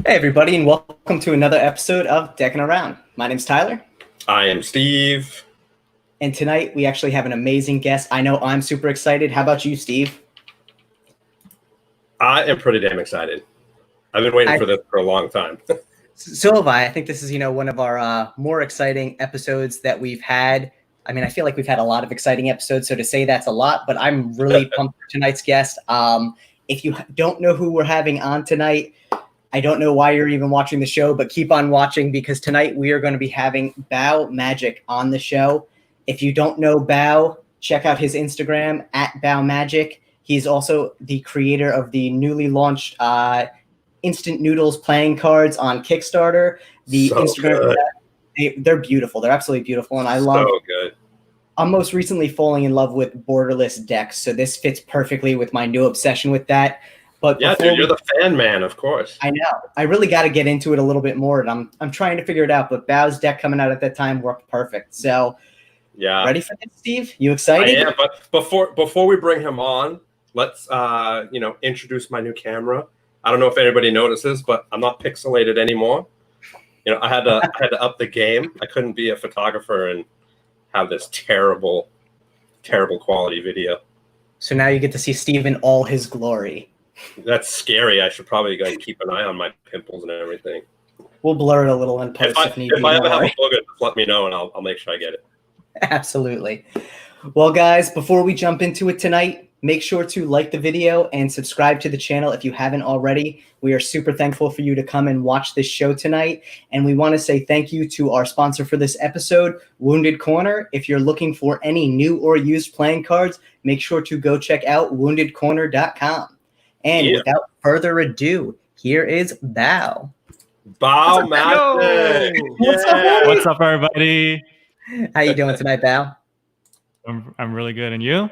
Hey everybody, and welcome to another episode of Deckin Around. My name's Tyler. I am Steve. And tonight we actually have an amazing guest. I know I'm super excited. How about you, Steve? I am pretty damn excited. I've been waiting for this for a long time. So have I. I think this is, one of our more exciting episodes that we've had. I mean, I feel like we've had a lot of exciting episodes, so to say that's a lot, but I'm really pumped for tonight's guest. If you don't know who we're having on tonight, I don't know why you're even watching the show, but keep on watching because tonight we are going to be having Bao Magic on the show. If you don't know Bao, check out his Instagram at Bao Magic. He's also the creator of the newly launched Instant Noodles playing cards on Kickstarter. The So Instagram, they're beautiful. They're absolutely beautiful, and I love. So good. I'm most recently falling in love with borderless decks, so this fits perfectly with my new obsession with that. But yeah, dude, you're the fan man, of course. I know. I really got to get into it a little bit more, and I'm trying to figure it out. But Bao's deck coming out at that time worked perfect. So, yeah, ready for this, Steve? You excited? I am. But before we bring him on, let's introduce my new camera. I don't know if anybody notices, but I'm not pixelated anymore. I had to up the game. I couldn't be a photographer and have this terrible quality video. So now you get to see Steve in all his glory. That's scary. I should probably keep an eye on my pimples and everything. We'll blur it a little in post if need be. If I ever have a booger, just let me know and I'll make sure I get it. Absolutely. Well, guys, before we jump into it tonight, make sure to like the video and subscribe to the channel if you haven't already. We are super thankful for you to come and watch this show tonight. And we want to say thank you to our sponsor for this episode, Wounded Corner. If you're looking for any new or used playing cards, make sure to go check out woundedcorner.com. And without further ado, here is Bao. Bao Magic. What's up, everybody? How you doing tonight, Bao? I'm really good, and you?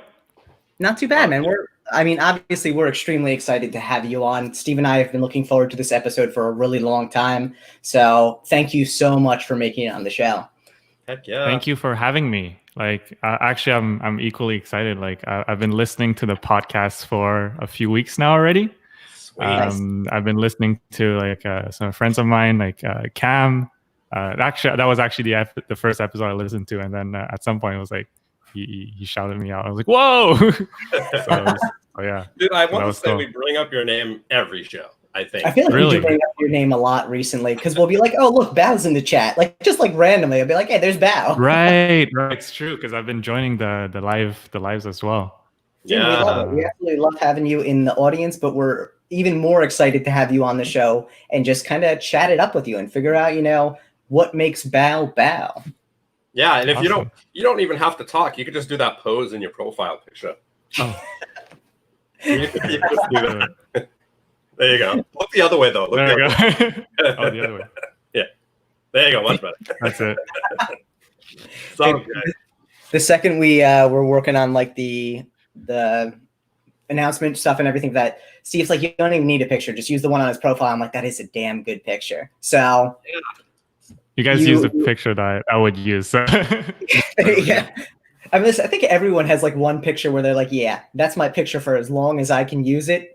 Not too bad, man. Obviously, we're extremely excited to have you on. Steve and I have been looking forward to this episode for a really long time. So thank you so much for making it on the show. Heck yeah. Thank you for having me. Actually, I'm equally excited. I've been listening to the podcast for a few weeks now already. I've been listening to some friends of mine, Cam. That was actually the first episode I listened to, and then at some point it was like he shouted me out. I was like, "Whoa!" Yeah. Dude, I want to say we bring up your name every show. I think. I feel like we do bring up your name a lot recently because we'll be like, "Oh, look, Bao's in the chat." Just randomly, I'll be like, "Hey, there's Bao." Right. It's true because I've been joining the lives as well. Dude, we love it. We absolutely love having you in the audience, but we're even more excited to have you on the show and just kind of chat it up with you and figure out, what makes Bao Bao. Yeah, and if you don't even have to talk. You could just do that pose in your profile picture. Oh. you just do that. There you go. Look the other way, though. There you go. Oh, the other way. Yeah. There you go. Much better. That's it. The second we were working on the announcement stuff and everything, that Steve's like, you don't even need a picture. Just use the one on his profile. I'm like, that is a damn good picture. So you guys use the picture that I would use. So. Yeah. I think everyone has one picture where they're like, yeah, that's my picture for as long as I can use it.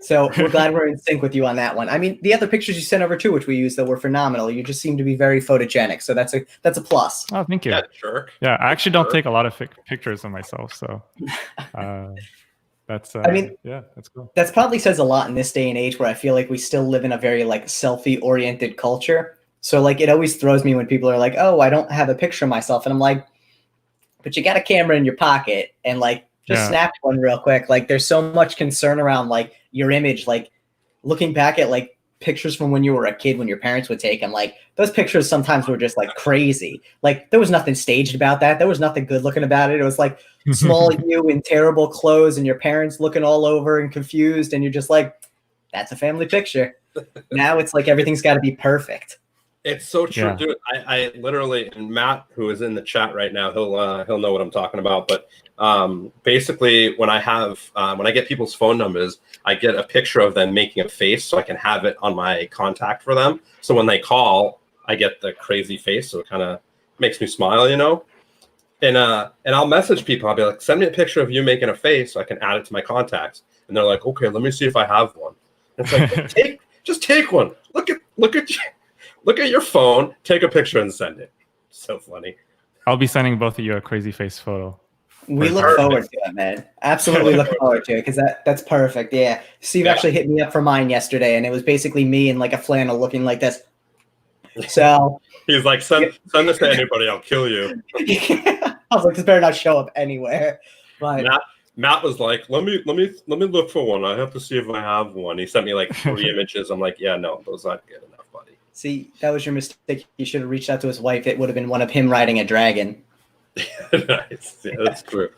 So we're glad we're in sync with you on that one. I mean, the other pictures you sent over too, which we used, though, were phenomenal. You just seem to be very photogenic, so that's a plus. Oh, thank you. Yeah, sure. Yeah, I actually don't take a lot of pictures of myself, so that's. That's cool. That probably says a lot in this day and age, where I feel like we still live in a very selfie-oriented culture. So it always throws me when people are like, "Oh, I don't have a picture of myself," and I'm like, "But you got a camera in your pocket, and just snap one real quick." There's so much concern around your image, looking back at pictures from when you were a kid when your parents would take them. Those pictures sometimes were just crazy. There was nothing staged about that. There was nothing good looking about it. It was small you in terrible clothes and your parents looking all over and confused. And you're just that's a family picture. Now it's everything's got to be perfect. It's so true, yeah. Dude. I literally, and Matt, who is in the chat right now, he'll know what I'm talking about. But basically, when I get people's phone numbers, I get a picture of them making a face, so I can have it on my contact for them. So when they call, I get the crazy face, so it kind of makes me smile, And I'll message people. I'll be like, send me a picture of you making a face, so I can add it to my contacts. And they're like, okay, let me see if I have one. And it's like, just take one. Look at look at your phone, take a picture and send it. So funny. I'll be sending both of you a crazy face photo. We look forward to it, man. Absolutely look forward to it because that's perfect. Yeah. Steve actually hit me up for mine yesterday, and it was basically me in like a flannel looking like this. So he's like, send this to anybody, I'll kill you. I was like, this better not show up anywhere. But Matt was like, let me look for one. I have to see if I have one. He sent me like 3 images. I'm like, yeah, no, those aren't good enough, buddy. See, that was your mistake. You should have reached out to his wife. It would have been one of him riding a dragon. Nice. Yeah, that's true.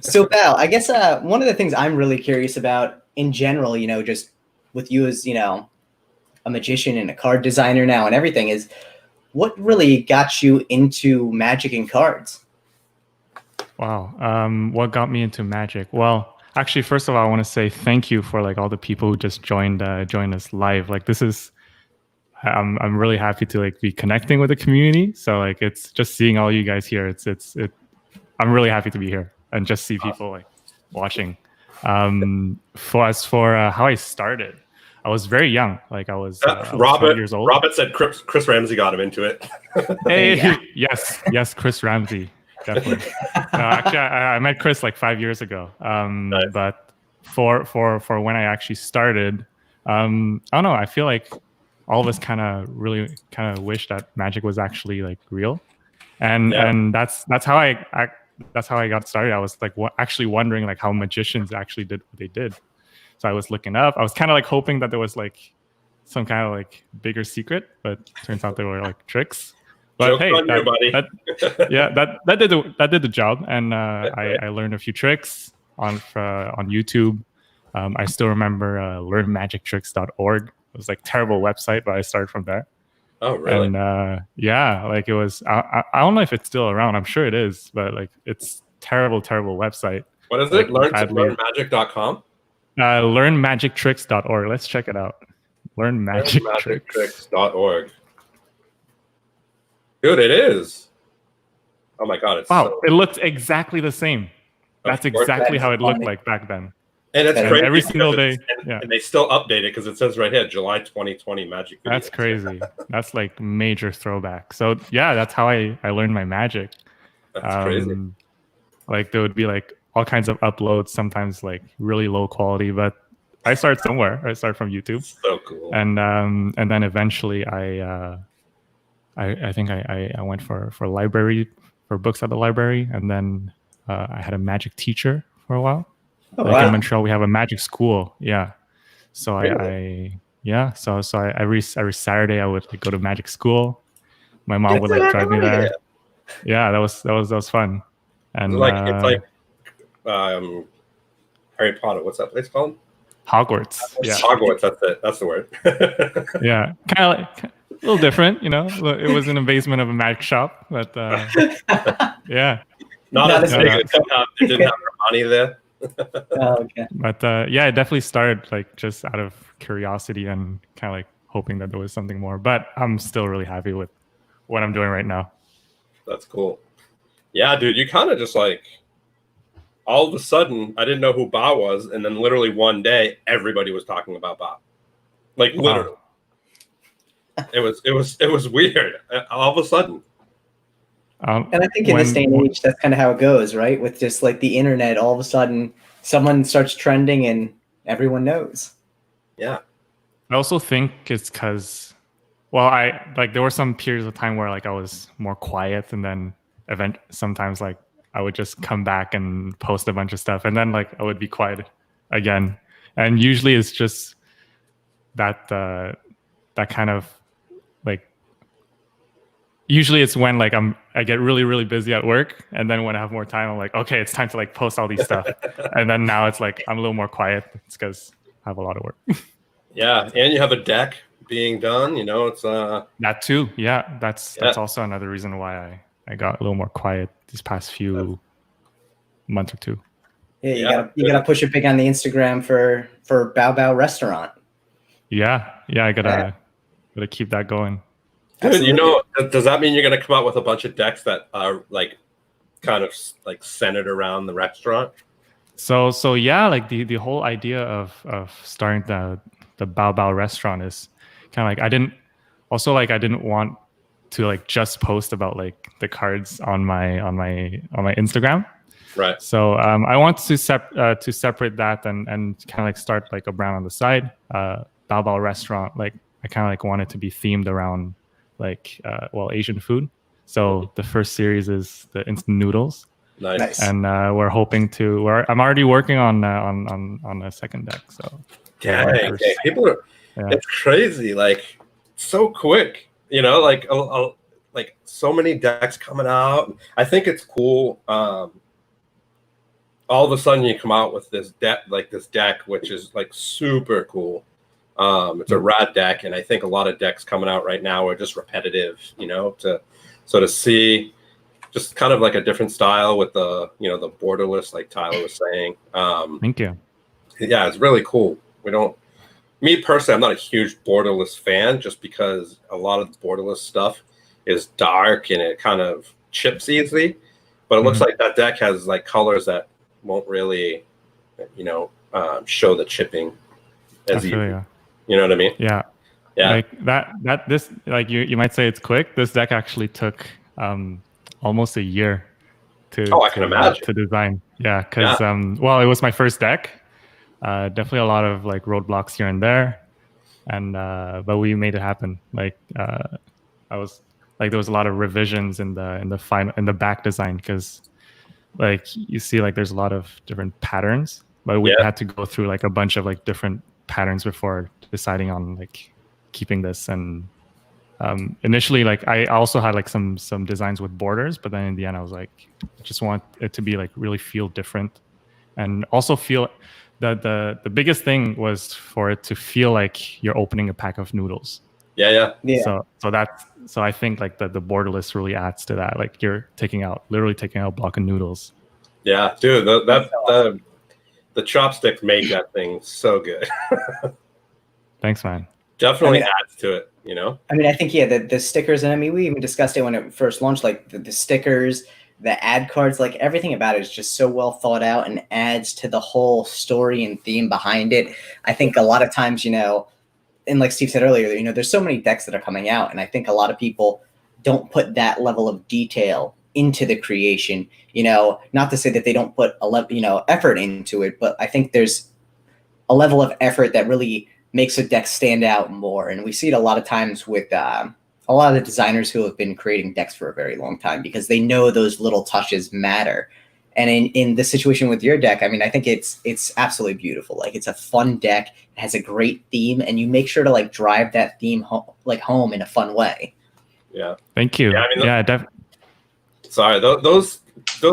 So, Bao, I guess one of the things I'm really curious about in general, just with you as, a magician and a card designer now and everything is what really got you into magic and cards? Wow. What got me into magic? Well, actually, first of all, I want to say thank you for like all the people who just joined us live. Like this is, I'm really happy to like be connecting with the community. So like it's just seeing all you guys here. I'm really happy to be here and just see people like watching. For how I started, I was very young. Like I was 12 years old. Robert said Chris Ramsey got him into it. Hey, yes, Chris Ramsey, definitely. Actually, I met Chris like 5 years ago. Nice. But for when I actually started, I don't know. I feel like all of us kind of wish that magic was actually like real, and that's how I got started. I was like actually wondering like how magicians actually did what they did. So I was looking up. I was kind of like hoping that there was like some kind of like bigger secret, but turns out they were like tricks. But Joke hey, on you, buddy. that did the job, and I learned a few tricks on YouTube. I still remember learnmagictricks.org. It was like terrible website, but I started from there. Oh, really? And like it was. I don't know if it's still around. I'm sure it is, but like it's terrible website. What is it? Learnmagic.com? Learnmagictricks.org. Let's check it out. Learnmagictricks.org. Dude, it is. Oh my god! It looks exactly the same. That's exactly how it looked like back then. And it's crazy every single day. And they still update it because it says right here, July 2020 magic videos. That's crazy. That's like major throwback. So yeah, that's how I learned my magic. That's crazy. Like there would be like all kinds of uploads, sometimes like really low quality, but I started somewhere. I started from YouTube. So cool. And then eventually I think I went for books at the library, and then I had a magic teacher for a while. Oh, like wow. in Montreal, we have a magic school. Yeah. So every Saturday I would like, go to magic school. My mom would like drive me there. Yeah, that was fun. And it's like Harry Potter. What's that place called? Hogwarts. Yeah. Hogwarts. That's it. That's the word. Yeah, kind of like a little different, you know. It was in the basement of a magic shop, but yeah. Not as big. It didn't have Hermione there. Oh, okay. But yeah, it definitely started like just out of curiosity and kind of like hoping that there was something more. But I'm still really happy with what I'm doing right now. That's cool. Yeah, dude, you kind of just like all of a sudden I didn't know who Bao was, and then literally one day everybody was talking about Bao. Like literally. Wow. It was weird. All of a sudden. And I think in this day and age, that's kind of how it goes, right? With just like the internet, all of a sudden someone starts trending and everyone knows. Yeah. I also think it's because, well, there were some periods of time where like I was more quiet, and then sometimes like I would just come back and post a bunch of stuff, and then like I would be quiet again. And usually it's just that kind of like, usually it's when like I get really, really busy at work, and then when I have more time, I'm like, okay, it's time to like post all these stuff. And then now it's like I'm a little more quiet. It's because I have a lot of work. Yeah, and you have a deck being done. You know, it's that too. Yeah, that's also another reason why I got a little more quiet these past few month or two. Yeah, you gotta push it big on the Instagram for Bao Bao Restaurant. Yeah, I gotta keep that going. Dude, you know, does that mean you're going to come out with a bunch of decks that are like kind of like centered around the restaurant? So yeah, like the whole idea of starting the Bao Bao Restaurant is kind of like I didn't want to like just post about like the cards on my Instagram. Right. So I want to separate that and kind of like start like a brand on the side. Bao Bao Restaurant, like I kind of like want it to be themed around like Asian food. So the first series is the instant noodles. Nice. And we're hoping to. I'm already working on a second deck. So dang, people are. Yeah. It's crazy. Like so quick. You know, like like so many decks coming out. I think it's cool. All of a sudden, you come out with this deck, which is like super cool. It's a rad deck, and I think a lot of decks coming out right now are just repetitive. You know, to see just kind of like a different style with the the borderless, like Tyler was saying. Thank you. Yeah, it's really cool. Me personally, I'm not a huge borderless fan, just because a lot of the borderless stuff is dark and it kind of chips easily. But it looks like that deck has like colors that won't really, show the chipping as easy. You know what I mean? Yeah. Yeah. Like this, like you might say it's quick. This deck actually took almost a year to design. Yeah, because it was my first deck. Definitely a lot of like roadblocks here and there, and but we made it happen. Like there was a lot of revisions in the back design, because like you see like there's a lot of different patterns, but we had to go through like a bunch of like different patterns before deciding on like keeping this. And initially, like I also had like some designs with borders, but then in the end I was like, I just want it to be like really feel different, and also feel the biggest thing was for it to feel like you're opening a pack of noodles. Yeah. So I think like the borderless really adds to that. Like you're literally taking out a block of noodles. Yeah, dude, the chopsticks make that thing so good. Thanks, man. Definitely adds to it, you know? I mean, I think, the stickers, and I mean, we even discussed it when it first launched, like the stickers, the ad cards, like everything about it is just so well thought out and adds to the whole story and theme behind it. I think a lot of times, and like Steve said earlier, there's so many decks that are coming out, and I think a lot of people don't put that level of detail into the creation, not to say that they don't put effort into it, but I think there's a level of effort that really makes a deck stand out more. And we see it a lot of times with a lot of the designers who have been creating decks for a very long time, because they know those little touches matter. And in the situation with your deck, I mean, I think it's absolutely beautiful. Like, it's a fun deck, it has a great theme, and you make sure to like drive that theme home in a fun way. Yeah. Thank you. Yeah, I mean, definitely. Sorry, those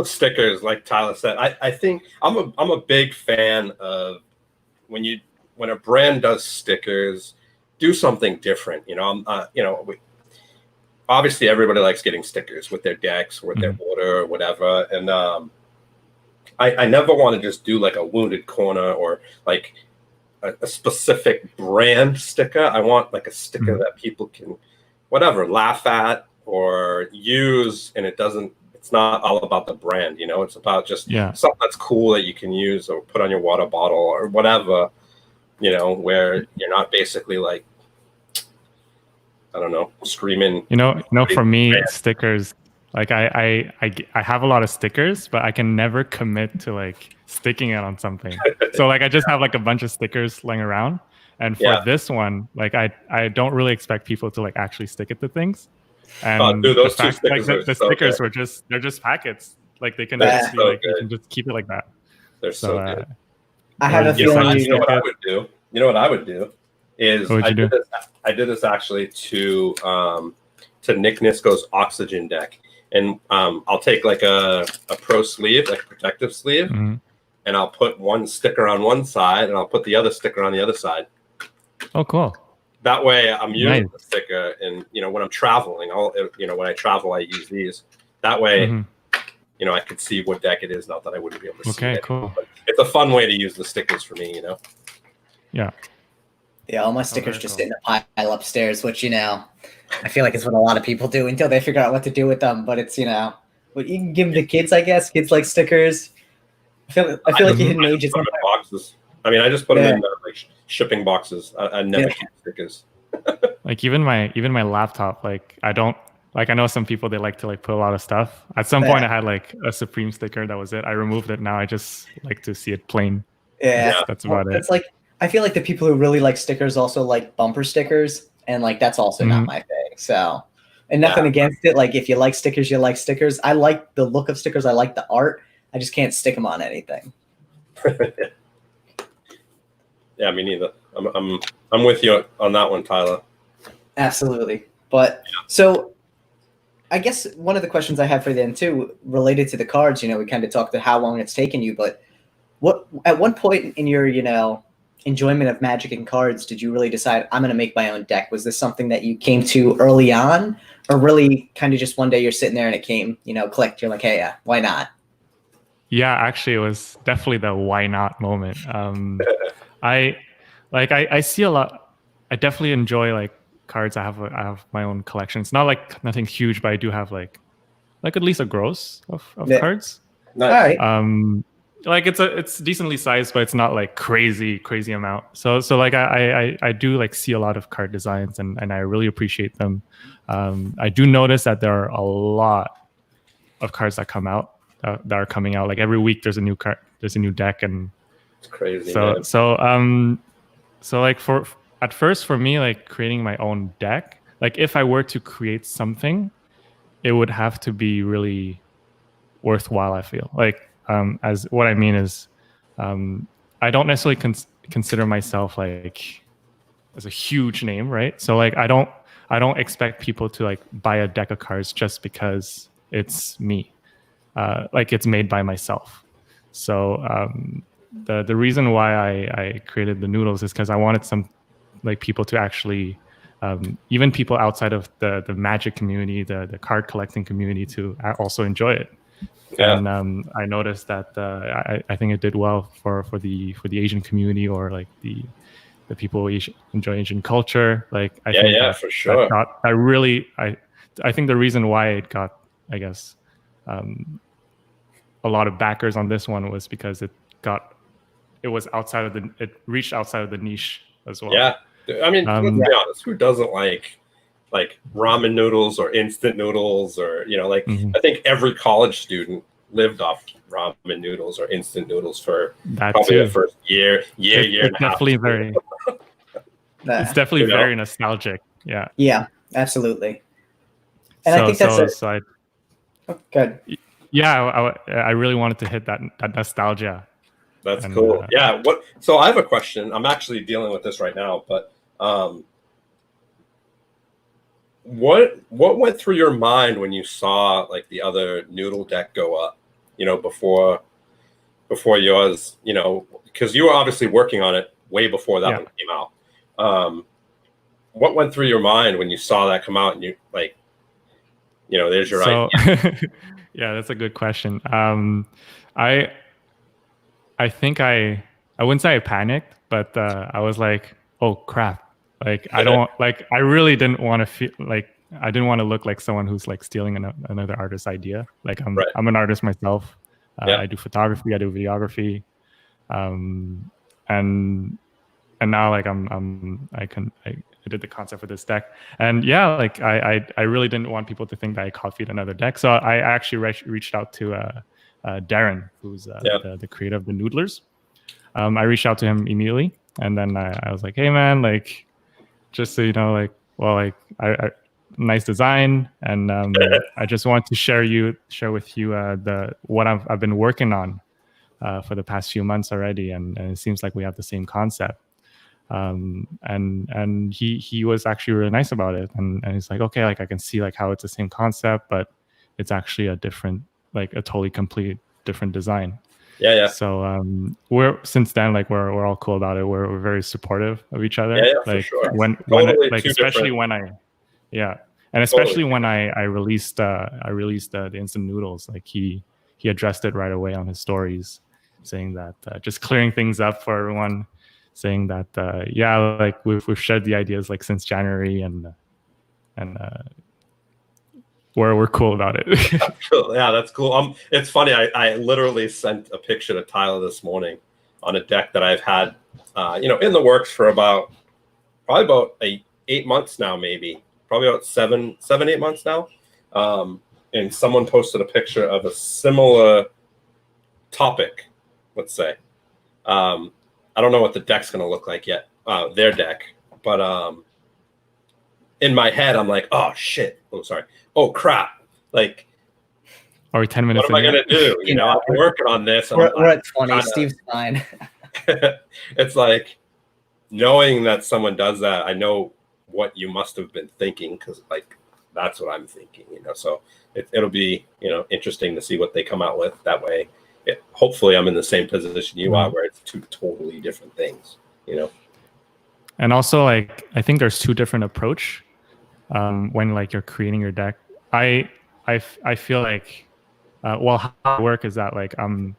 stickers, like Tyler said, I think I'm a big fan of when a brand does stickers, do something different. Obviously everybody likes getting stickers with their decks or with their border or whatever, and I never want to just do like a Wounded Corner or like a specific brand sticker. I want like a sticker that people can laugh at or use, and it's not all about the brand, it's about just something that's cool that you can use or put on your water bottle or whatever, where you're not basically like, I don't know, screaming. For me, stickers, like I have a lot of stickers, but I can never commit to like sticking it on something. So like I just have like a bunch of stickers laying around. And for this one, like I don't really expect people to like actually stick it to things. And dude, those two stickers the stickers were they're just packets. Like they can just be like, you can just keep it like that. They're so good. I have a feeling you know what I would do? You know what I would do is I did this actually to Nick Nisko's Oxygen deck. And I'll take like a pro sleeve, like a protective sleeve, and I'll put one sticker on one side and I'll put the other sticker on the other side. Oh, cool. That way I'm using the sticker, and when I'm traveling, when I travel, I use these. That way, I could see what deck it is. Not that I wouldn't be able to see it. Okay, cool. But it's a fun way to use the stickers for me, Yeah. Yeah, all my stickers just sit in a pile upstairs, which I feel like it's what a lot of people do until they figure out what to do with them. But it's what you can give them to kids, I guess. Kids like stickers. I feel like you hidden ages. Boxes. I mean, I just put them in like shipping boxes. I never keep stickers. Like even my laptop, like I don't like, I know some people, they like to like put a lot of stuff. At some point I had like a Supreme sticker, that was it. I removed it. Now I just like to see it plain. That's about it. It's like, I feel like the people who really like stickers also like bumper stickers, and like that's also not my thing. So, and nothing against it. Like if you like stickers, you like stickers. I like the look of stickers. I like the art. I just can't stick them on anything. Yeah, me neither. I'm with you on that one, Tyler. Absolutely. But so I guess one of the questions I have for them too, related to the cards, you know, we kind of talked to how long it's taken you, but what, at one point in your, you know, enjoyment of Magic and cards, did you really decide I'm going to make my own deck? Was this something that you came to early on, or really kind of just one day you're sitting there and it came, you know, clicked. You're like, hey, yeah, why not? Yeah, actually it was definitely the why not moment. I see a lot. I definitely enjoy like cards. I have my own collection. It's not like nothing huge, but I do have like at least a gross of cards. Nice. All right. Like it's decently sized, but it's not like crazy amount. So like I do like see a lot of card designs, and I really appreciate them. I do notice that there are a lot of cards that come out that are coming out. Like every week there's a new card, there's a new deck, and it's crazy. So like at first for me, like creating my own deck, like if I were to create something, it would have to be really worthwhile, I feel. Like as what I mean is I don't necessarily consider myself like as a huge name, right? So like I don't expect people to like buy a deck of cards just because it's me. Like it's made by myself. So the reason why I created the Noodles is because I wanted some like people to actually even people outside of the Magic community, the card collecting community, to also enjoy it. Yeah. And I noticed that I think it did well for the Asian community, or like the people who enjoy Asian culture. Like I think that, for sure. I think the reason why it got, I guess, a lot of backers on this one was because it reached outside of the niche as well. Yeah, I mean, let's be honest, who doesn't like ramen noodles or instant noodles, or you know, like I think every college student lived off ramen noodles or instant noodles for probably the first year and a half. It's definitely very nostalgic. Yeah. Yeah, absolutely. And I think that's good. Yeah, I really wanted to hit that nostalgia. That's cool. Yeah. So I have a question. I'm actually dealing with this right now, but what went through your mind when you saw like the other noodle deck go up? You know, before yours. You know, because you were obviously working on it way before that one came out. What went through your mind when you saw that come out, and you like, you know, there's your idea? Yeah, that's a good question. I think I wouldn't say I panicked, but I was like, oh crap. Like I really didn't want to feel like, I didn't want to look like someone who's like stealing another artist's idea. Like I'm an artist myself. I do photography, I do videography. And now like I did the concept for this deck, and yeah, like I really didn't want people to think that I copied another deck. So I actually reached out to Darren, who's the creator of the Noodlers. I reached out to him immediately, and then I was like, hey man, like just so you know, like, well, like I nice design, and I just want to share with you what I've been working on for the past few months already, and it seems like we have the same concept. And he was actually really nice about it, and he's like, okay, like I can see like how it's the same concept, but it's actually a different, like a totally complete different design. Yeah. So we're since then, like we're all cool about it. We're very supportive of each other. Yeah, like for sure. when like especially when especially when I released the instant noodles, like he addressed it right away on his stories, saying that just clearing things up for everyone, saying that like we've shared the ideas like since January, and we're cool about it. Yeah, that's cool. It's funny. I literally sent a picture to Tyler this morning on a deck that I've had, in the works for probably about 8 months now, maybe probably about 8 months now. And someone posted a picture of a similar topic, let's say. I don't know what the deck's going to look like yet, their deck, but in my head, I'm like, oh shit. Oh, sorry. Oh crap. Like, are we 10 minutes? What am I going to do? You know, I'm working on this. We're at 20. Steve's fine. It's like knowing that someone does that. I know what you must have been thinking, because like that's what I'm thinking. So it'll be interesting to see what they come out with. That way, hopefully, I'm in the same position you are, where it's two totally different things. And also, like, I think there's two different approach when like you're creating your deck. I feel like how I work is that like I'm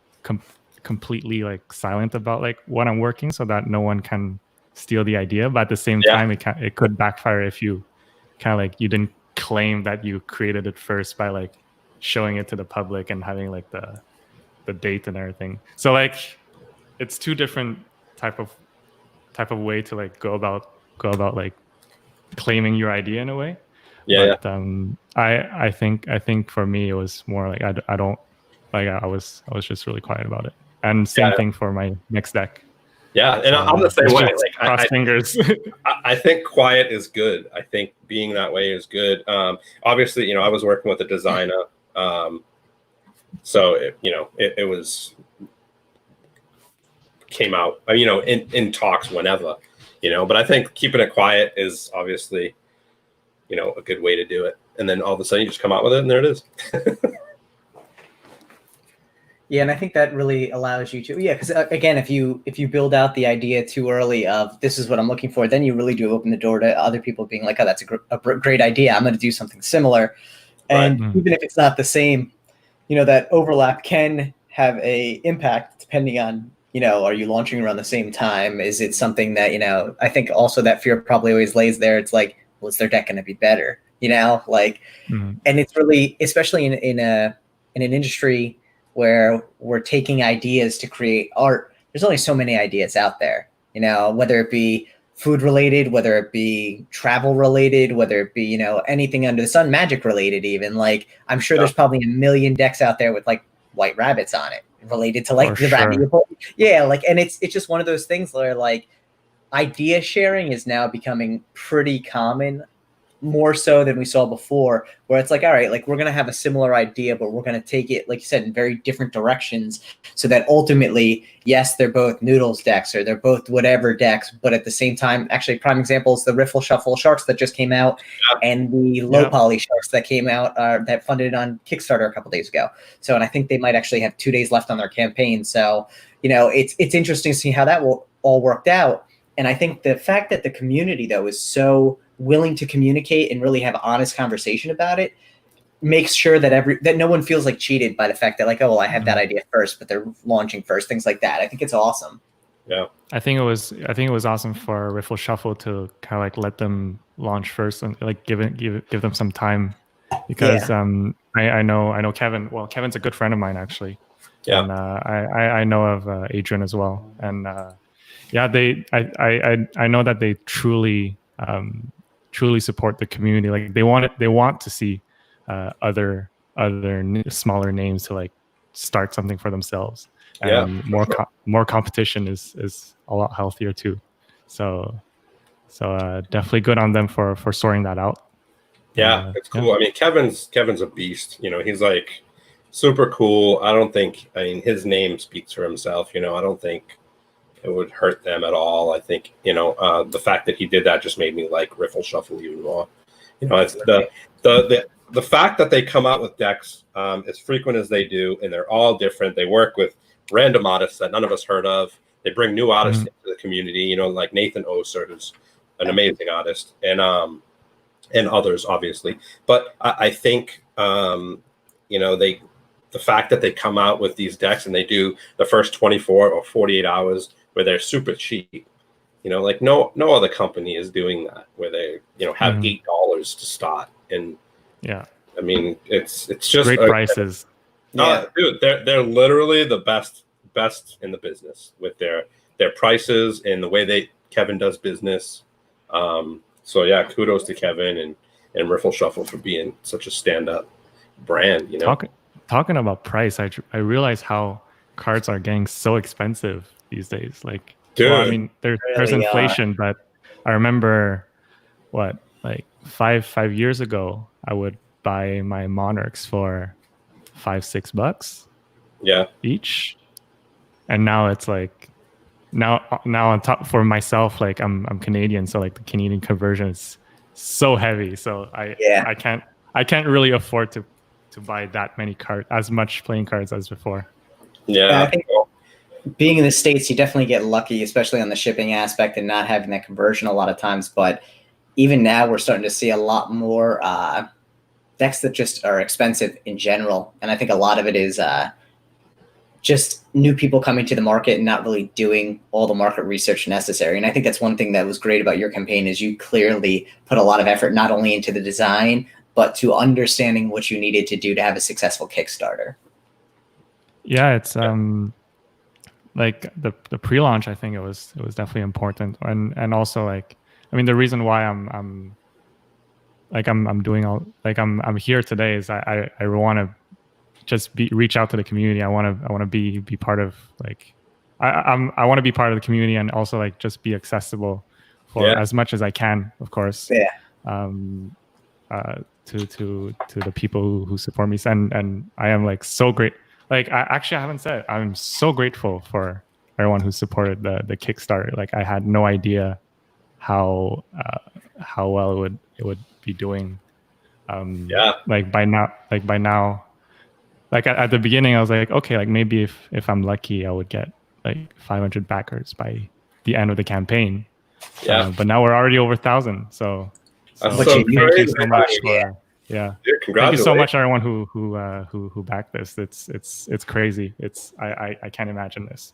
completely like silent about like what I'm working, so that no one can steal the idea. But at the same time, it could backfire if you kind of like you didn't claim that you created it first by like showing it to the public and having like the date and everything. So like it's two different type of way to like go about like claiming your idea in a way. I think for me it was more like I don't like I was just really quiet about it. And same thing for my next deck. Yeah, and I'm the same way. Like, cross fingers. I think quiet is good. I think being that way is good. Obviously, I was working with a designer, so it was came out, in talks whenever, But I think keeping it quiet is obviously, a good way to do it. And then all of a sudden you just come out with it, and there it is. Yeah, and I think that really allows you to, because again, if you build out the idea too early of this is what I'm looking for, then you really do open the door to other people being like, oh, that's a great idea. I'm going to do something similar. And even if it's not the same, that overlap can have a impact depending on, are you launching around the same time? Is it something that, I think also that fear probably always lays there. It's like, well, is their deck going to be better? And it's really, especially in an industry where we're taking ideas to create art, there's only so many ideas out there, whether it be food related, whether it be travel related, whether it be, anything under the sun, magic related, even. Like, I'm sure there's probably a million decks out there with like white rabbits on it related to like the rabbit. Yeah. Like, and it's just one of those things where like idea sharing is now becoming pretty common, more so than we saw before, where it's like, all right, like we're going to have a similar idea, but we're going to take it, like you said, in very different directions, so that ultimately, yes, they're both Noodles decks or they're both whatever decks, but at the same time, actually prime examples, the Riffle Shuffle Sharks that just came out and the low poly Sharks that came out that funded on Kickstarter a couple days ago. So, and I think they might actually have 2 days left on their campaign. So, it's interesting to see how that will all worked out. And I think the fact that the community though is so willing to communicate and really have honest conversation about it makes sure that that no one feels like cheated by the fact that like, oh, well, I had that idea first, but they're launching first, things like that. I think it's awesome. Yeah. I think it was awesome for Riffle Shuffle to kind of like let them launch first and like give them some time, because I know Kevin. Well, Kevin's a good friend of mine actually. Yeah. And I know of Adrian as well. And I know that they truly support the community. Like they want to see other smaller names to like start something for themselves. And more competition is a lot healthier too. So definitely good on them for sorting that out. Yeah, it's cool. I mean, Kevin's a beast. He's like super cool. I mean, his name speaks for himself. I don't think it would hurt them at all. I think, the fact that he did that just made me like Riffle Shuffle even more. It's the fact that they come out with decks as frequent as they do, and they're all different. They work with random artists that none of us heard of. They bring new artists into the community, like Nathan Oser, who's an amazing artist, and others, obviously. But I think, the fact that they come out with these decks and they do the first 24 or 48 hours where they're super cheap, like no other company is doing that, where they, have $8 to start. And I mean, it's just great prices. Dude, they're literally the best best in the business with their prices and the way Kevin does business. So yeah, kudos to Kevin and Riffle Shuffle for being such a stand-up brand. Talking about price, I realize how cards are getting so expensive these days. Like, dude, well, I mean, there's inflation, but I remember like five years ago, I would buy my Monarchs for $5-6 each, and now it's like now on top for myself, like I'm Canadian, so like the Canadian conversion is so heavy, so I can't really afford to buy that many as much playing cards as before. Yeah, I think being in the States, you definitely get lucky, especially on the shipping aspect and not having that conversion a lot of times. But even now, we're starting to see a lot more decks that just are expensive in general. And I think a lot of it is just new people coming to the market and not really doing all the market research necessary. And I think that's one thing that was great about your campaign is you clearly put a lot of effort not only into the design, but to understanding what you needed to do to have a successful Kickstarter. Yeah, it's like the pre-launch. I think it was definitely important, and also like, I mean, the reason why I'm doing all, like I'm here today is I want to just reach out to the community. I want to be part of, like, I want to be part of the community, and also like just be accessible for as much as I can, of course. To the people who support me, and I am like so great. Like, I haven't said, I'm so grateful for everyone who supported the Kickstarter. Like, I had no idea how well it would be doing. Like by now, like at the beginning, I was like, okay, like maybe if I'm lucky, I would get like 500 backers by the end of the campaign. But now we're already over 1,000. So thank you so much for thank you so much, everyone who backed this. It's crazy. I can't imagine this.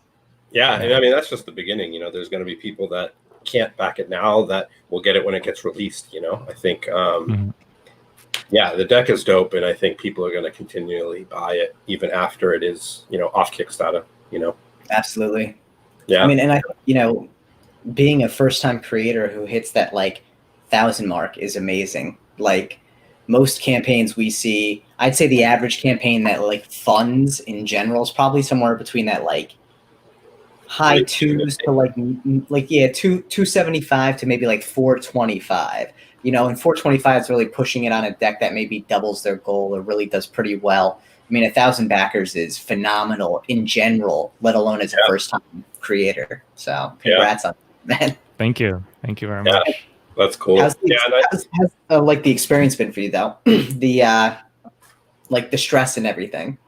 And I mean, that's just the beginning. There's going to be people that can't back it now that will get it when it gets released. I think the deck is dope, and I think people are going to continually buy it even after it is off Kickstarter. Absolutely. I mean, and I being a first-time creator who hits that like 1,000 mark is amazing. Like, most campaigns we see, I'd say the average campaign that like funds in general is probably somewhere between that like high twos to like 275 to maybe like 425. And 425 is really pushing it on a deck that maybe doubles their goal or really does pretty well. I mean, 1,000 backers is phenomenal in general, let alone as a first-time creator. So congrats on that. Thank you very much. That's cool. How's like the experience been for you though? The like the stress and everything.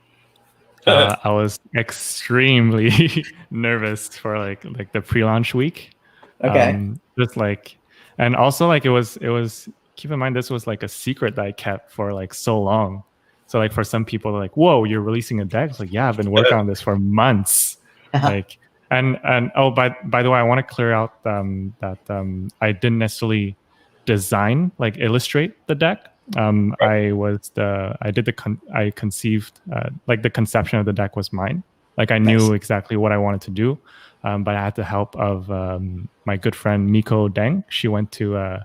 I was extremely nervous for like the pre-launch week. Just like, and also like it was keep in mind, this was like a secret that I kept for like so long. So like for some people, they're like, whoa, you're releasing a deck? It's like, yeah, I've been working on this for months. Like, and oh, by the way, I want to clear out that I didn't necessarily design, like illustrate the deck. I conceived, like the conception of the deck was mine. Like I knew exactly what I wanted to do, but I had the help of my good friend Miko Deng. She went to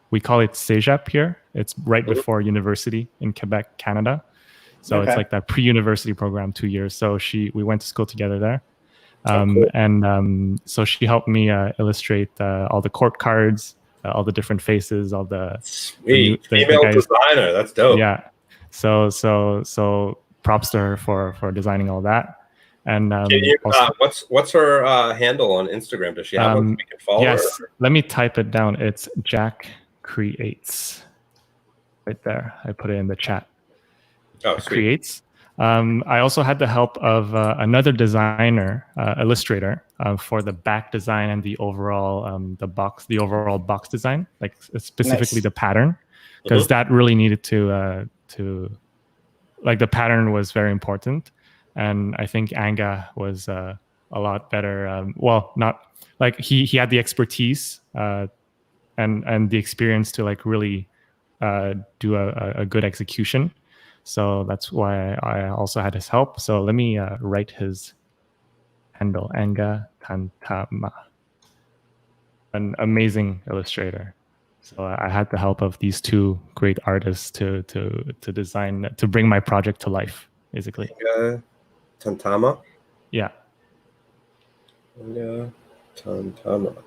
we call it CEGEP here. It's right before university in Quebec, Canada. So it's like that pre-university program, 2 years. So we went to school together there. And so she helped me illustrate all the court cards, all the different faces, all the female designer. That's dope. Yeah. So props to her for designing all that. And what's her handle on Instagram? Does she have one we can follow? Yes, let me type it down. It's Jack Creates. Right there. I put it in the chat. Oh, sweet. Creates. I also had the help of another designer, illustrator, for the back design and the overall overall box design, like specifically the pattern, because that really needed to like the pattern was very important, and I think Anga was a lot better. Well, not like he had the expertise and the experience to like really do a good execution. So that's why I also had his help. So let me write his handle, Anga Tantama, an amazing illustrator. So I had the help of these two great artists to design, to bring my project to life, basically. Tantama? Yeah. Tantama.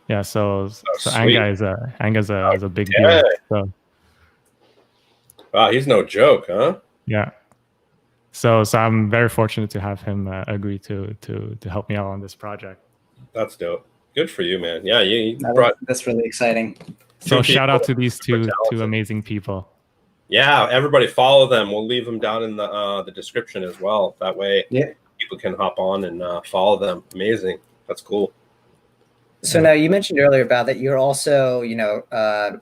Yeah, so sweet. Anga's a big deal. So wow, he's no joke, huh? yeah. So I'm very fortunate to have him agree to help me out on this project. That's dope. Good for you, man. Yeah, that's really exciting. So shout out to these two amazing people. Yeah, everybody follow them. We'll leave them down in the description as well. That way, people can hop on and follow them. Amazing. That's cool. So now you mentioned earlier about that you're also, a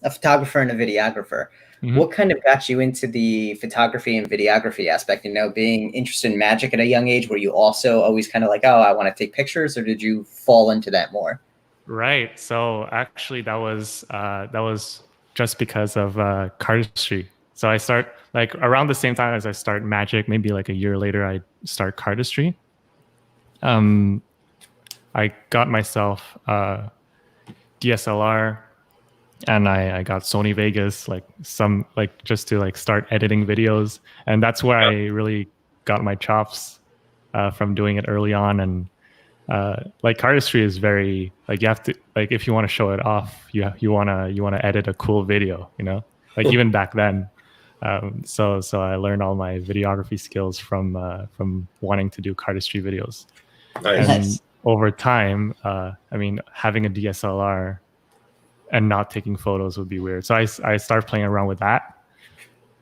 photographer and a videographer. Mm-hmm. What kind of got you into the photography and videography aspect? Being interested in magic at a young age, were you also always kind of like, oh, I want to take pictures, or did you fall into that more? Right. So actually, that was just because of Cardistry. So I start like around the same time as I start magic, maybe like a year later, I start Cardistry. I got myself DSLR, and I got Sony Vegas, just to start editing videos, and that's where I really got my chops from doing it early on. And Cardistry is very you have to if you want to show it off, you want to edit a cool video, even back then. So I learned all my videography skills from wanting to do Cardistry videos. Nice. And over time, having a DSLR and not taking photos would be weird. So I started playing around with that,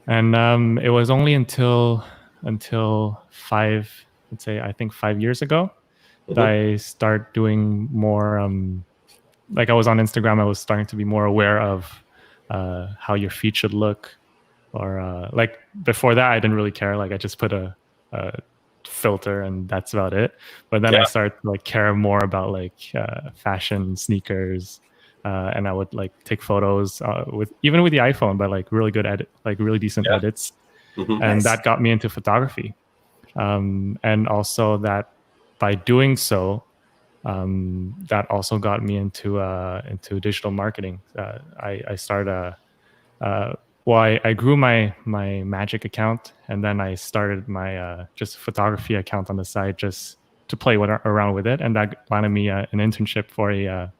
and it was only until 5 years ago that I start doing more. I was on Instagram, I was starting to be more aware of how your feed should look, or before that, I didn't really care. I just put a filter and that's about it. But then I started to care more about fashion, sneakers, and I would take photos with the iPhone, but really good really decent edits. Mm-hmm. And that got me into photography, and also that by doing so, that also got me into digital marketing. I started I grew my magic account, and then I started my just photography account on the side just to play around with it, and that landed me an internship for a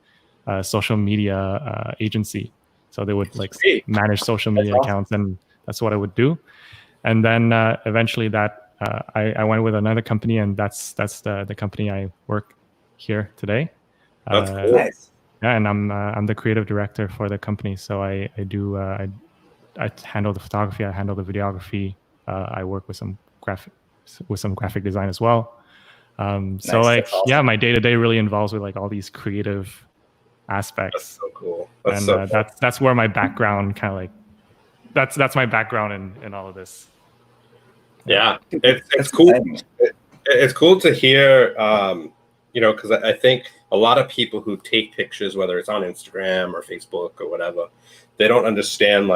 social media agency. So they would manage social media accounts, and that's what I would do. And then eventually that I went with another company, and that's the company I work here today. That's cool. Nice. Yeah, and I'm the creative director for the company. So I handle the photography, I handle the videography. I work with some graphic design as well. So awesome. My day-to-day really involves with all these creative aspects. That's so cool. That's where my background kind of that's my background in all of this. Yeah, it's cool. It's cool to hear, because I think a lot of people who take pictures, whether it's on Instagram or Facebook or whatever, they don't understand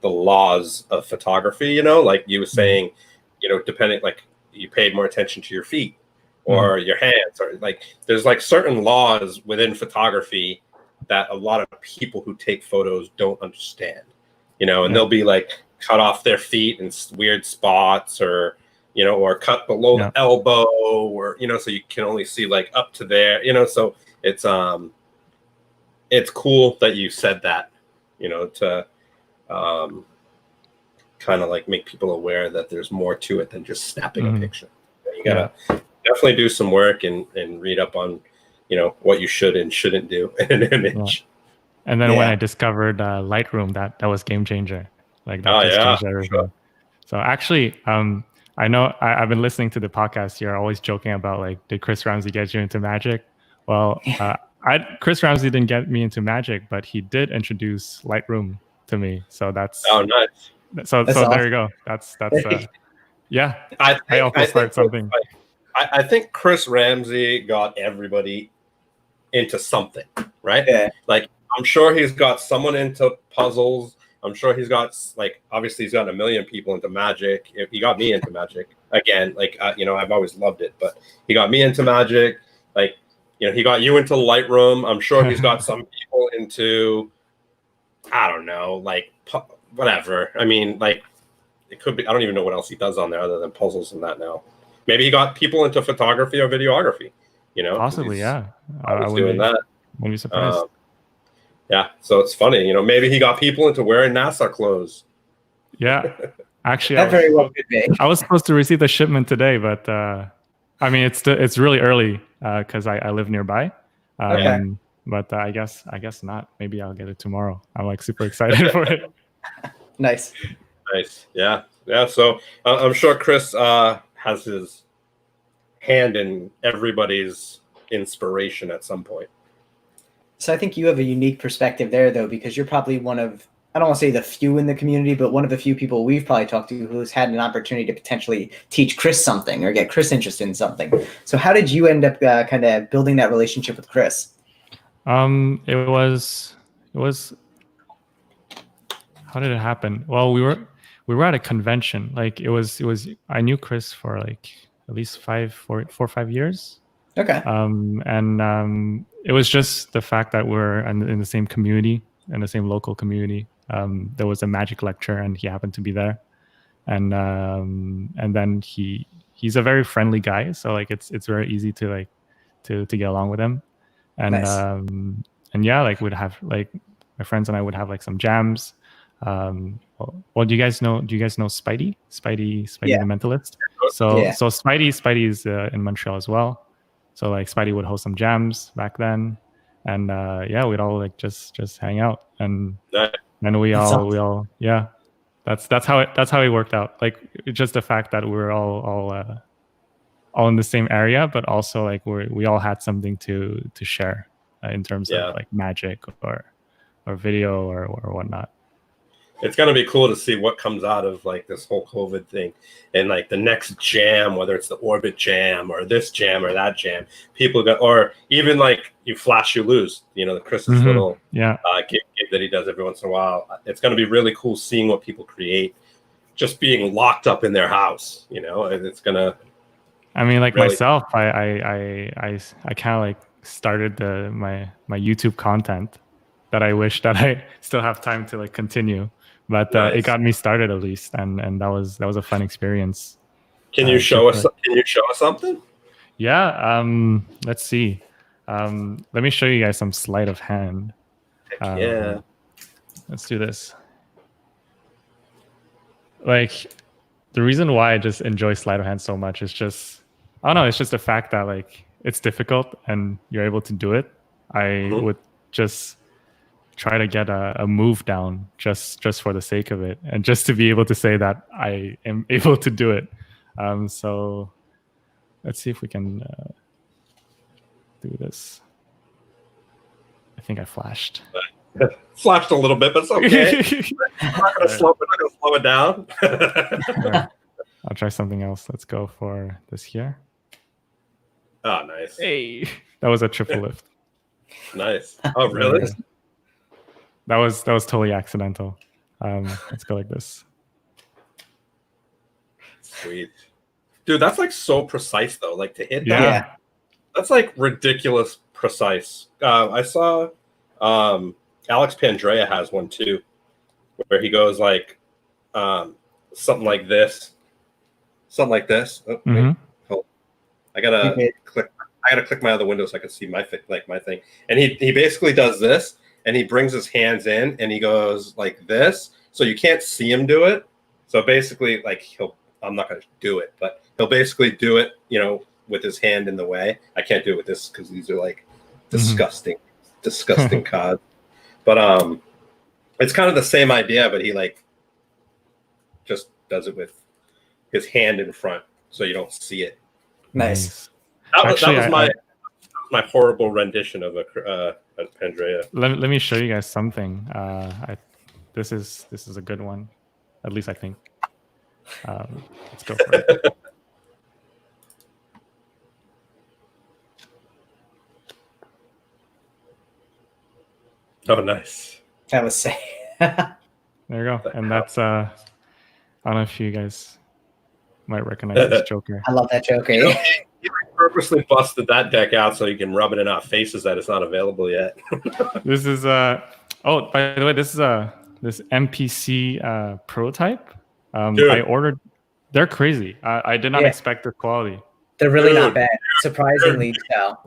the laws of photography. Like you were saying, depending, you paid more attention to your feet or your hands, or there's certain laws within photography that a lot of people who take photos don't understand. And they'll be cut off their feet in weird spots, or or cut below the elbow, or so you can only see up to there. So it's cool that you said that, to kind of make people aware that there's more to it than just snapping a picture. You gotta definitely do some work and read up on what you should and shouldn't do in an image. And then when I discovered Lightroom, that was game changer. Changed everything. Sure. So actually, I know I've been listening to the podcast. You're always joking about did Chris Ramsey get you into magic? Well, Chris Ramsey didn't get me into magic, but he did introduce Lightroom to me. So that's nice. So awesome. There you go. That's I also started something. I think Chris Ramsey got everybody into something, right? Yeah. I'm sure he's got someone into puzzles, I'm sure he's got like, obviously he's gotten a million people into magic. He got me into magic again. Like, you know, I've always loved it, but he got me into magic. Like, you know, he got you into Lightroom. I'm sure he's got some people into, I don't know, like whatever. I mean, like it could be, I don't even know what else he does on there other than puzzles and that now. Maybe he got people into photography or videography, you know? Possibly, yeah. I was doing that. Wouldn't be surprised. Yeah, so it's funny, you know, maybe he got people into wearing NASA clothes. Yeah, actually, That very well could be. I was supposed to receive the shipment today, but I mean, it's really early because I live nearby. Okay. But I guess not. Maybe I'll get it tomorrow. I'm like super excited for it. Nice. Yeah. So I'm sure Chris has his hand in everybody's inspiration at some point. So I think you have a unique perspective there, though, because you're probably one of, I don't want to say the few in the community, but one of the few people we've probably talked to who's had an opportunity to potentially teach Chris something or get Chris interested in something. So how did you end up kind of building that relationship with Chris? It was. How did it happen? Well, we were at a convention. Like it was. I knew Chris for like at least 4 or 5 years. Okay. It was just the fact that we're in the same community, in the same local community. There was a magic lecture, and he happened to be there, and then he's a very friendly guy. So like it's very easy to like to get along with him, and Nice. And yeah, like we'd have like my friends and I would have like some jams. Well, do you guys know Spidey Yeah. the Mentalist? So Yeah. so Spidey is in Montreal as well. So like Spidey would host some jams back then, and yeah, we'd all like just hang out, and we all yeah, that's how it worked out. Like just the fact that we were all in the same area, but also like we all had something to share in terms of like magic or video or whatnot. It's going to be cool to see what comes out of like this whole COVID thing and like the next jam, whether it's the Orbit jam or this jam or that jam. People got, or even like you flash, you lose, you know, the Chris's little gig that he does every once in a while. It's going to be really cool seeing what people create just being locked up in their house, you know. It's going to, I mean, like really, myself, I kind of like started my YouTube content that I wish that I still have time to like continue. But it got me started at least, and that was a fun experience. Can you show us? Can you show us something? Yeah. Let's see. Let me show you guys some sleight of hand. Yeah. Let's do this. Like the reason why I just enjoy sleight of hand so much is just, I don't know. It's just the fact that like it's difficult and you're able to do it. I would just try to get a move down just for the sake of it, and just to be able to say that I am able to do it. So let's see if we can do this. I think I flashed. Flashed a little bit, but it's okay. We're not going to slow it down. Right. I'll try something else. Let's go for this here. Oh, nice. Hey, that was a triple lift. Nice. Oh, really? That was totally accidental. Let's go like this. Sweet. Dude, that's like so precise though. Like to hit that. Yeah. That's like ridiculous precise. I saw Alex Pandrea has one too, where he goes like something like this. Something like this. Oh, wait. Hold. I gotta click my other window so I can see my thing. And he basically does this. And he brings his hands in and he goes like this. So you can't see him do it. So basically, like I'm not going to do it, but he'll basically do it, you know, with his hand in the way. I can't do it with this because these are like disgusting cards. But it's kind of the same idea, but he like just does it with his hand in front so you don't see it. Nice. That was my horrible rendition of a Pandrea. Let me show you guys something. This is a good one, at least I think. Let's go for it. Oh, nice. That was sick. There you go. And that's I don't know if you guys might recognize this Joker. I love that Joker. You purposely busted that deck out so you can rub it in our faces that it's not available yet. This is oh, by the way, this is this NPC prototype. I ordered. They're crazy. I did not expect their quality. They're really not bad, surprisingly so.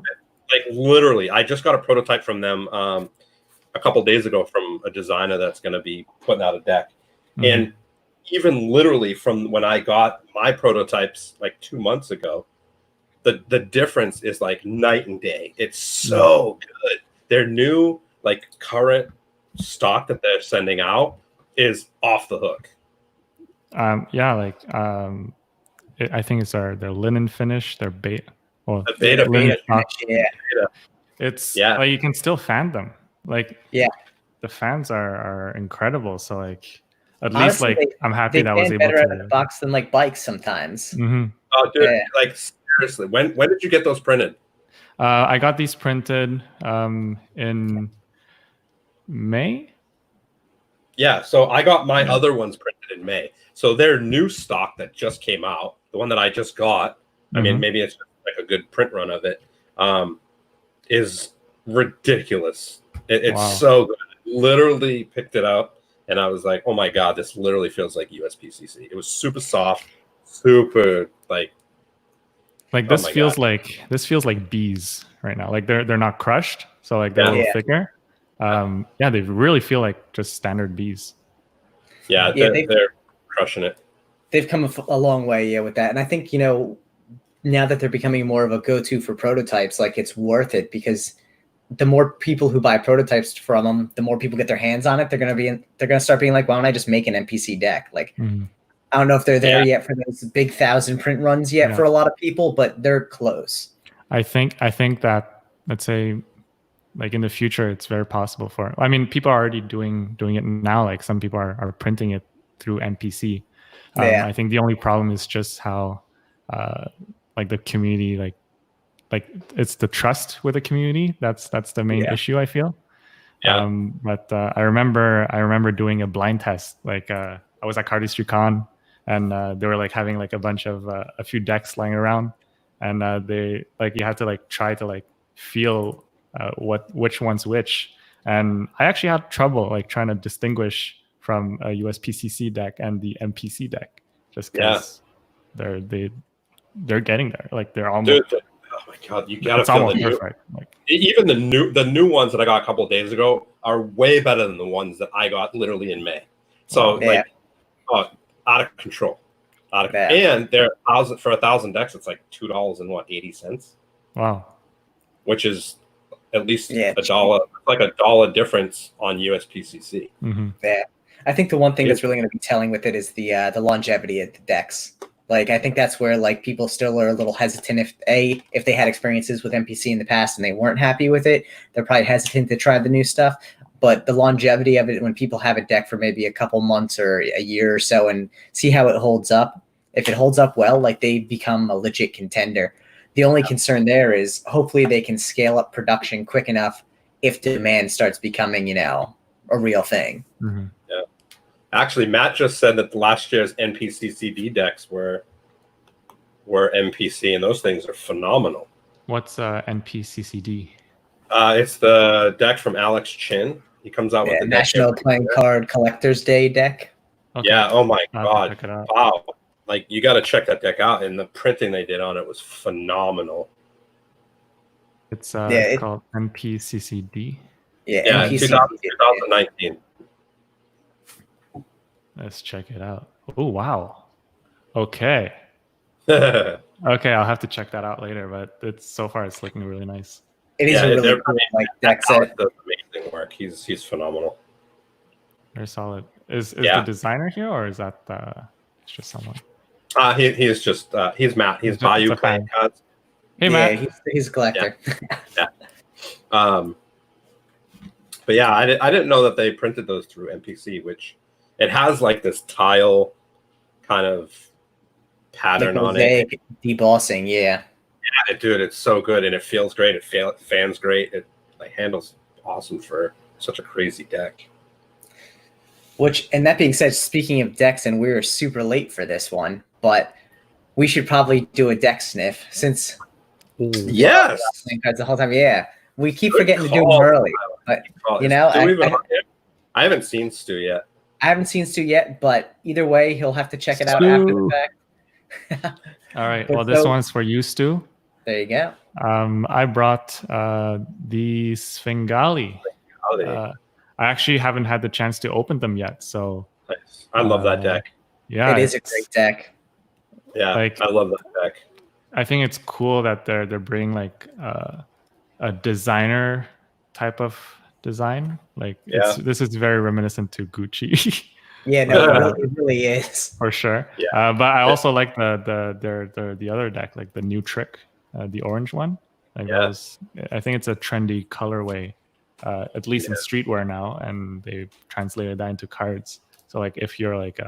Like literally, I just got a prototype from them a couple days ago from a designer that's going to be putting out a deck, and even literally from when I got my prototypes like 2 months ago, the difference is like night and day. It's so good. Their new like current stock that they're sending out is off the hook. I think it's their linen finish, their beta. Well, the beta finish, yeah. It's like you can still fan them. Like the fans are incredible. So like at least like I'm happy that I was able better to. out of the box than like bikes sometimes. Oh, dude! Like seriously, when did you get those printed? I got these printed in May. Yeah, so I got my other ones printed in May. So their new stock that just came out, the one that I just got, I mean, maybe it's like a good print run of it, is ridiculous. It's so good. Literally picked it up, and I was like, oh my God, this literally feels like USPCC. It was super soft, super like this feels like bees right now. Like they're not crushed, so like they're a little thicker. They really feel like just standard bees. Yeah, they're crushing it. They've come a long way, with that. And I think, now that they're becoming more of a go-to for prototypes, like it's worth it because the more people who buy prototypes from them, the more people get their hands on it. They're going to start being like, why don't I just make an NPC deck? Like, I don't know if they're there yet for those big 1,000 print runs yet for a lot of people, but they're close. I think that, let's say, like in the future, it's very possible for. I mean, people are already doing it now. Like some people are printing it through NPC. I think the only problem is just how, like the community, like it's the trust with the community. That's the main issue I feel. But I remember doing a blind test. Like I was at Cardistry Con, and they were like having like a bunch of a few decks lying around, and they like you had to like try to like feel which one's which, and I actually had trouble like trying to distinguish from a USPCC deck and the NPC deck, just because they're getting there. Like they're almost. Dude, oh my God, you gotta feel the new. Like, even the new ones that I got a couple of days ago are way better than the ones that I got literally in May. So out of control, and they're for 1,000 decks. It's like $2.80. Wow, which is at least $1, like $1 difference on USPCC. Yeah, I think the one thing that's really going to be telling with it is the longevity of the decks. Like, I think that's where like people still are a little hesitant if they had experiences with NPC in the past and they weren't happy with it, they're probably hesitant to try the new stuff. But the longevity of it, when people have a deck for maybe a couple months or a year or so and see how it holds up, if it holds up well, like they become a legit contender. The only concern there is hopefully they can scale up production quick enough if demand starts becoming, a real thing. Yeah. Actually, Matt just said that last year's NPCCD decks were NPC, and those things are phenomenal. What's NPCCD? It's the deck from Alex Chin. He comes out with the National Playing Card Collector's Day deck. Okay. Yeah. Oh my God. Check it out. Wow. Like you got to check that deck out, and the printing they did on it was phenomenal. It's called NPCCD. Yeah, 2019. Let's check it out. Oh wow. Okay. Okay, I'll have to check that out later. But so far it's looking really nice. It is a really cool deck set. Does amazing work. He's phenomenal. Very solid. Is the designer here, or is that it's just someone? He is just he's Matt. He's Bayou Playing Cards. Hey Matt. He's a collector. Yeah. But yeah, I didn't know that they printed those through NPC, which it has like this tile kind of pattern on it. Debossing, yeah. Yeah, dude, it's so good and it feels great. It fans great. It like handles awesome for such a crazy deck. And that being said, speaking of decks, and we were super late for this one, but we should probably do a deck sniff since. Yes. The whole time, yeah. We keep Good forgetting to do call. them early, but you know, I haven't seen Stu yet. I haven't seen Stu yet, but either way, he'll have to check it out after the fact. All right. Well, this one's for you, Stu. There you go. I brought the Svengali. I actually haven't had the chance to open them yet, so nice. I love that deck. Yeah, it is a great deck. Yeah, I love that deck. I think it's cool that they're bringing like a designer type of design. Like this is very reminiscent to Gucci. Yeah, no, it really is for sure. Yeah. But I also like the other deck, like the new trick, the orange one. Like I think it's a trendy colorway. At least in streetwear now, and they've translated that into cards. So like if you're like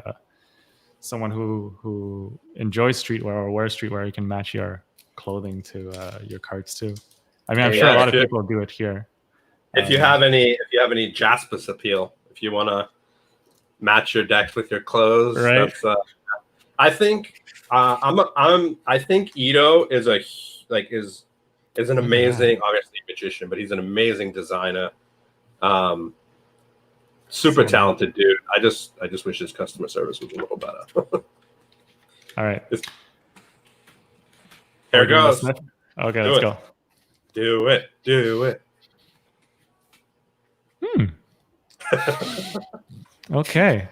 someone who enjoys streetwear or wears streetwear, you can match your clothing to your cards too. I mean, I'm sure a lot of people do it here. If you have any Jaspis appeal, if you want to match your decks with your clothes, right? That's, I think I think Ito is an amazing, obviously magician, but he's an amazing designer. Super talented dude. I just wish his customer service was a little better. All right. Here it goes. Okay, let's go. Do it. Okay.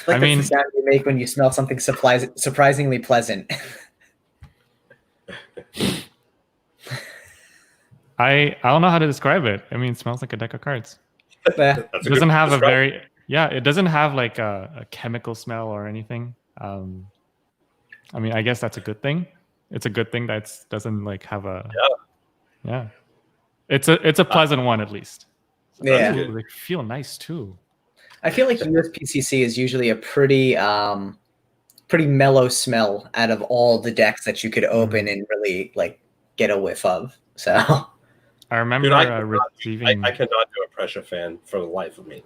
Like the sound you make when you smell something surprisingly pleasant. I don't know how to describe it. I mean, it smells like a deck of cards. It doesn't have it doesn't have like a chemical smell or anything. I mean, I guess that's a good thing. It's a good thing that doesn't like have a It's a pleasant one at least. So they feel nice too. I feel like USPCC is usually a pretty mellow smell out of all the decks that you could open and really like get a whiff of. So I remember receiving. I cannot do a pressure fan for the life of me.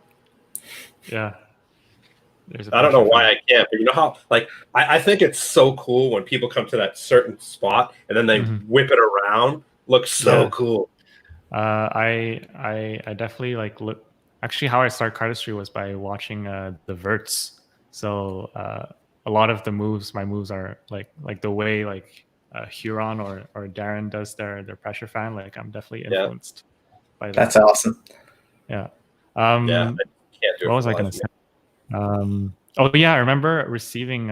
Yeah. I don't know why I can't, but you know how I think it's so cool when people come to that certain spot and then they whip it around. Looks so cool. I definitely like look. Actually, how I started Cardistry was by watching the verts. So a lot of my moves are like the way Huron or Darren does their pressure fan. Like I'm definitely influenced by that. That's awesome. Yeah. I can't do it. What was I going to say? I remember receiving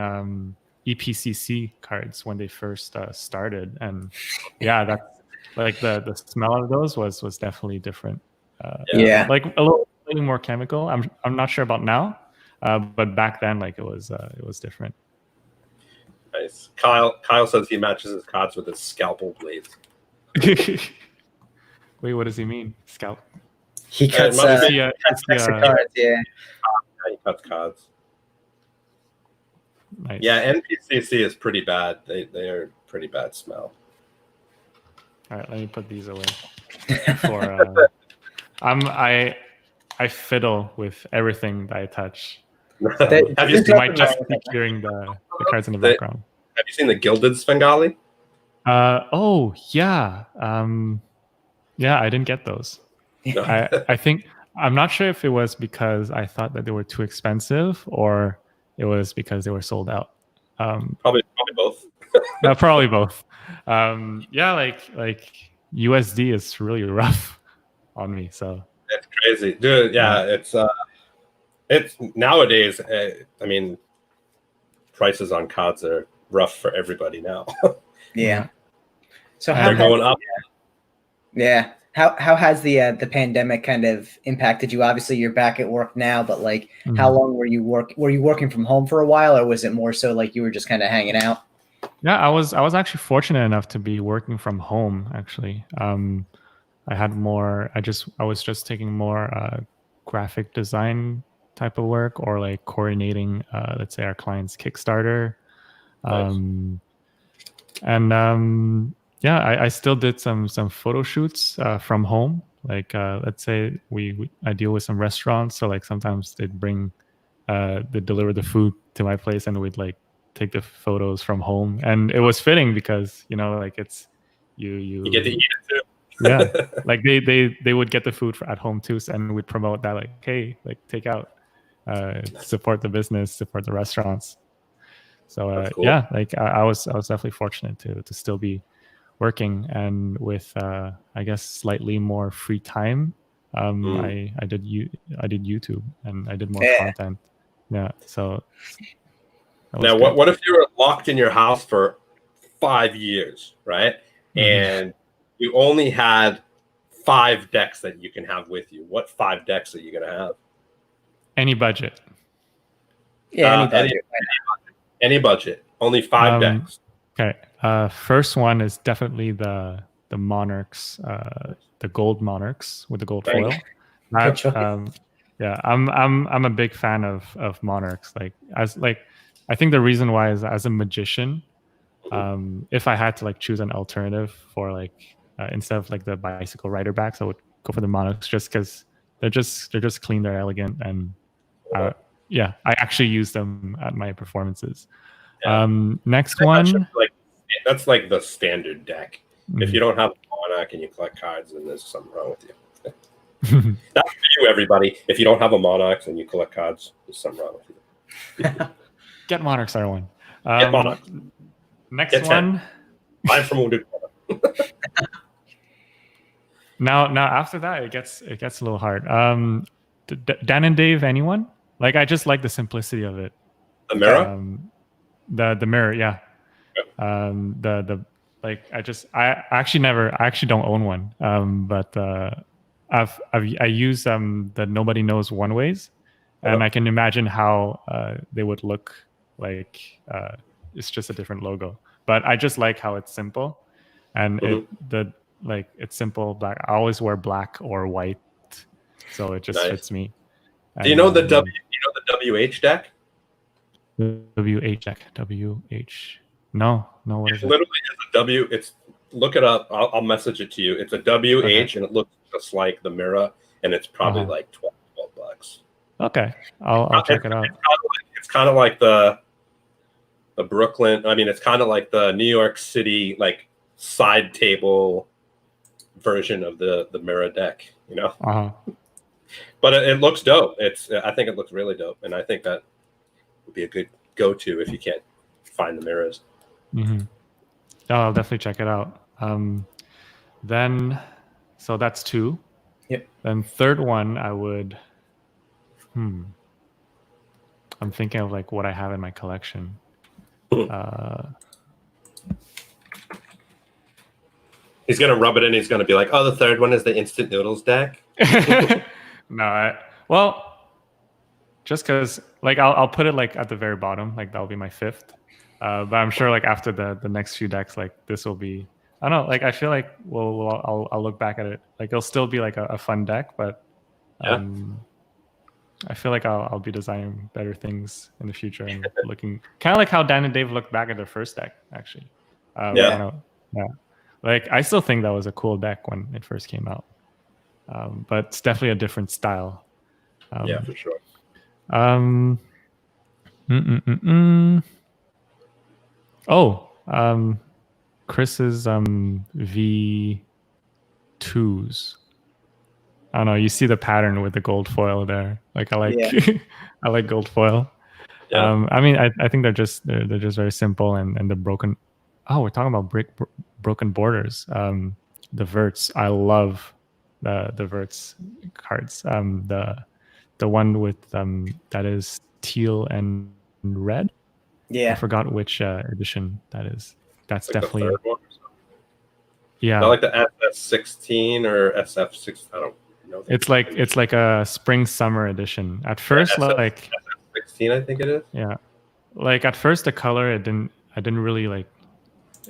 EPCC cards when they first started, and that's like the smell of those was definitely different. Like a little more chemical. I'm not sure about now, but back then like it was different. Nice. Kyle says he matches his cards with his scalpel blades. Wait, what does he mean? Scalp? He cuts cards. Yeah, he cuts cards. Nice. Yeah, NPCC is pretty bad. They are pretty bad smell. All right, let me put these away. For I fiddle with everything that I touch. You might just keep hearing the cards in the background. Have you seen the Gilded Svengali? Yeah. I didn't get those. No. I think I'm not sure if it was because I thought that they were too expensive or it was because they were sold out. Probably both. Probably both. Like USD is really rough on me. So it's crazy, dude. Yeah, it's nowadays. I mean, prices on cards are rough for everybody now. Yeah. So they're going up. Yeah. How has the pandemic kind of impacted you? Obviously, you're back at work now, but like, how long were you working from home for a while, or was it more so like you were just kind of hanging out? Yeah, I was actually fortunate enough to be working from home. Actually, I had more. I was just taking more graphic design type of work, or like coordinating, let's say, our client's Kickstarter. Nice. I still did some photo shoots from home, Like let's say I deal with some restaurants, so like sometimes they deliver the food to my place, and we'd like take the photos from home, and it was fitting because like it's You get to eat it too. yeah, like they would get the food at home too, and we'd promote that, like, hey, like take out, support the business, support the restaurants. So cool. yeah, like I was definitely fortunate to still be working, and with I guess slightly more free time, I did YouTube, and I did more content. Yeah. So now, what if you were locked in your house for 5 years, right? And you only had 5 decks that you can have with you. What 5 decks are you going to have? Any budget. Yeah, any budget. Any budget. Only 5 decks. Okay. First one is definitely the Monarchs, the gold Monarchs with the gold foil. Yeah, I'm a big fan of Monarchs. I think the reason why is, as a magician, if I had to like choose an alternative for like instead of like the bicycle rider backs, I would go for the Monarchs, just because they're just clean, they're elegant, and yeah, I actually use them at my performances. Yeah. Next one, that's like the standard deck. If you don't have a Monarch and you collect cards, then there's something wrong with you. That's for you, everybody. If you don't have a Monarch and you collect cards, there's something wrong with you. Get Monarchs, everyone. Get Monarchs. Next Get one. Buy from Wounded. Now after that, it gets a little hard. Dan and Dave, anyone? Like, I just like the simplicity of it. The mirror. The mirror, yeah. I actually don't own one. But I use the Nobody Knows one ways, and I can imagine how they would look like. It's just a different logo, but I just like how it's simple, and it's simple black. I always wear black or white, so it just fits me. Do you know the WH deck? WH deck. WH. No. What is it? Literally, it's a W. Look it up. I'll message it to you. It's a WH, and it looks just like the mirror, and it's probably like $12. Okay, I'll check it out. It's kind of like the Brooklyn. I mean, it's kind of like the New York City like side table version of the mirror deck. But it looks dope. I think it looks really dope, and I think that would be a good go-to if you can't find the mirrors. I'll definitely check it out. Then, so that's 2. Yep. Then third one, I would. I'm thinking of like what I have in my collection. He's gonna rub it in. He's gonna be like, "Oh, the third one is the instant noodles deck." No, just because like I'll put it like at the very bottom, like that'll be my 5th. But I'm sure like after the next few decks, like this will be. I don't know. Like I feel like I'll look back at it. Like it'll still be like a fun deck, but I feel like I'll be designing better things in the future and looking kind of like how Dan and Dave looked back at their first deck, actually. Yeah. Like I still think that was a cool deck when it first came out, but it's definitely a different style. Yeah, for sure. Chris's V2s. I don't know. You see the pattern with the gold foil there. Like I like, I like gold foil. Yeah. I mean, I think they're just very simple, and the broken. Oh, we're talking about broken borders. The verts. I love the verts cards. The one with that is teal and red. Yeah. I forgot which edition that is. That's like definitely. The third one or something. Yeah. Not like the SF16 or SF6. I don't know. It's like a spring summer edition. At first, like SF16, I think it is. Yeah. Like at first, the color I didn't really like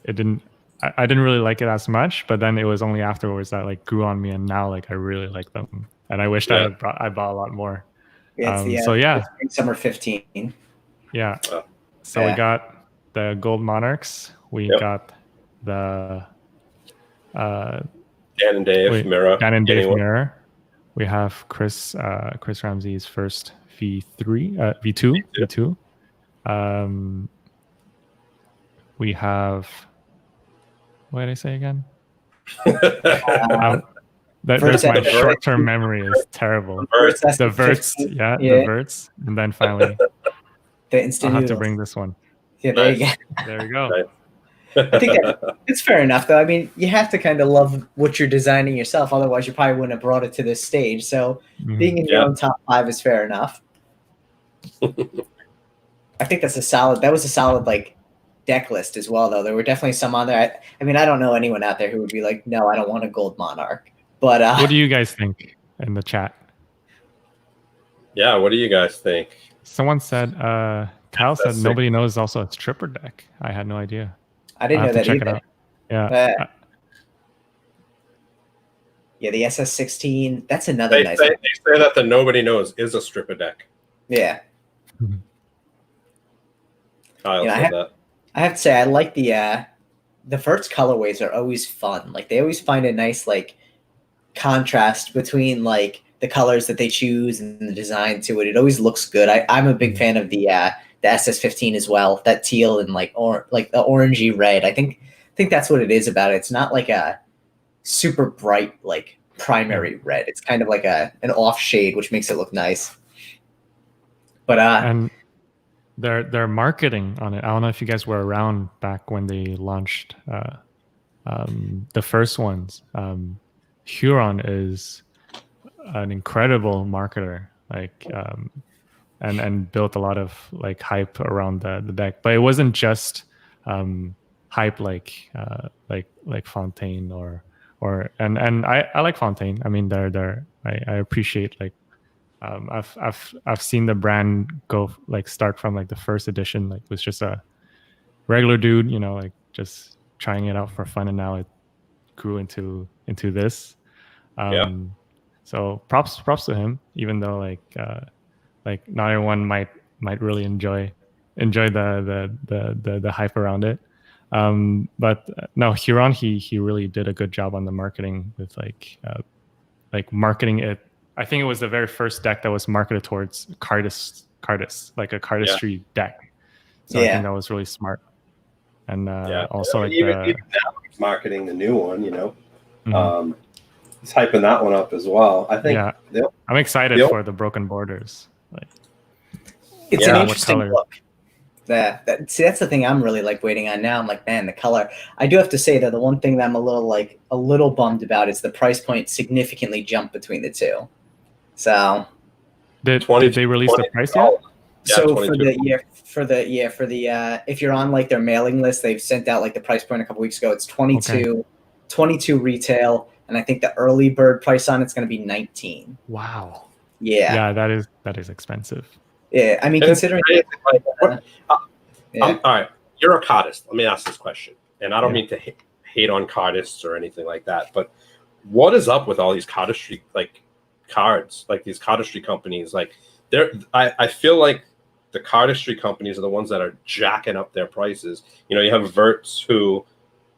it as much, but then it was only afterwards that like grew on me, and now like I really like them, and I wish that I bought a lot more. It's summer 15. Yeah. So we got the gold monarchs. We got the Dan and Dave, Mira. Dan and Dave anyone? Mirror. We have Chris Ramsey's first V2. We have, what did I say again? There's my short-term memory is terrible. The Verts, the Verts, and then finally, the instant I'll have noodles. to bring this one. Yeah, there you go. There you go. Nice. I think it's fair enough, though. I mean, you have to kind of love what you're designing yourself. Otherwise, you probably wouldn't have brought it to this stage. So being in your own top 5 is fair enough. I think that was a solid like deck list as well, though. There were definitely some on there. I mean, I don't know anyone out there who would be like, no, I don't want a gold monarch. But what do you guys think in the chat? Yeah, what do you guys think? Someone said, Kyle said nobody knows also a stripper deck. I had no idea. I didn't know that check either. It out. Yeah. Yeah, the SS16. That's another nice one. They say that the nobody knows is a stripper deck. Yeah. Kyle said that. I have to say, I like the Verts colorways are always fun. Like they always find a nice like contrast between like the colors that they choose and the design to it. It always looks good. I'm a big fan of the SS15 as well. That teal and like the orangey red. I think that's what it is about it. It's not like a super bright like primary red. It's kind of like an off shade, which makes it look nice. But and their marketing on it. I don't know if you guys were around back when they launched the first ones. HURON is an incredible marketer, like and built a lot of like hype around the deck. But it wasn't just hype like Fontaine or I like Fontaine. I mean, I appreciate like I've seen the brand go like start from like the first edition, like was just a regular dude, you know, like just trying it out for fun, and now it grew into this. So props to him, even though like not everyone might really enjoy the hype around it. But no, HURON, he really did a good job on the marketing with like marketing it. I think it was the very first deck that was marketed towards Cardist, like a Cardistry deck. So I think that was really smart. And also like even now he's marketing the new one, you know. He's hyping that one up as well. I think I'm excited for the broken borders. Like it's an interesting look. See, that's the thing I'm really like waiting on now. I'm like, man, the color. I do have to say that the one thing that I'm a little bummed about is the price point significantly jumped between the two. So did they release the price yet? So for the if you're on like their mailing list, they've sent out like the price point a couple weeks ago. It's 22 retail, and I think the early bird price on it's going to be 19. Wow. Yeah. Yeah, that is expensive. Yeah, I mean, considering all right, you're a cardist. Let me ask this question, and I don't mean to hate on cardists or anything like that, but what is up with all these cardistry like cards, like these cardistry companies? Like I feel like the cardistry companies are the ones that are jacking up their prices. You know, you have Verts, who,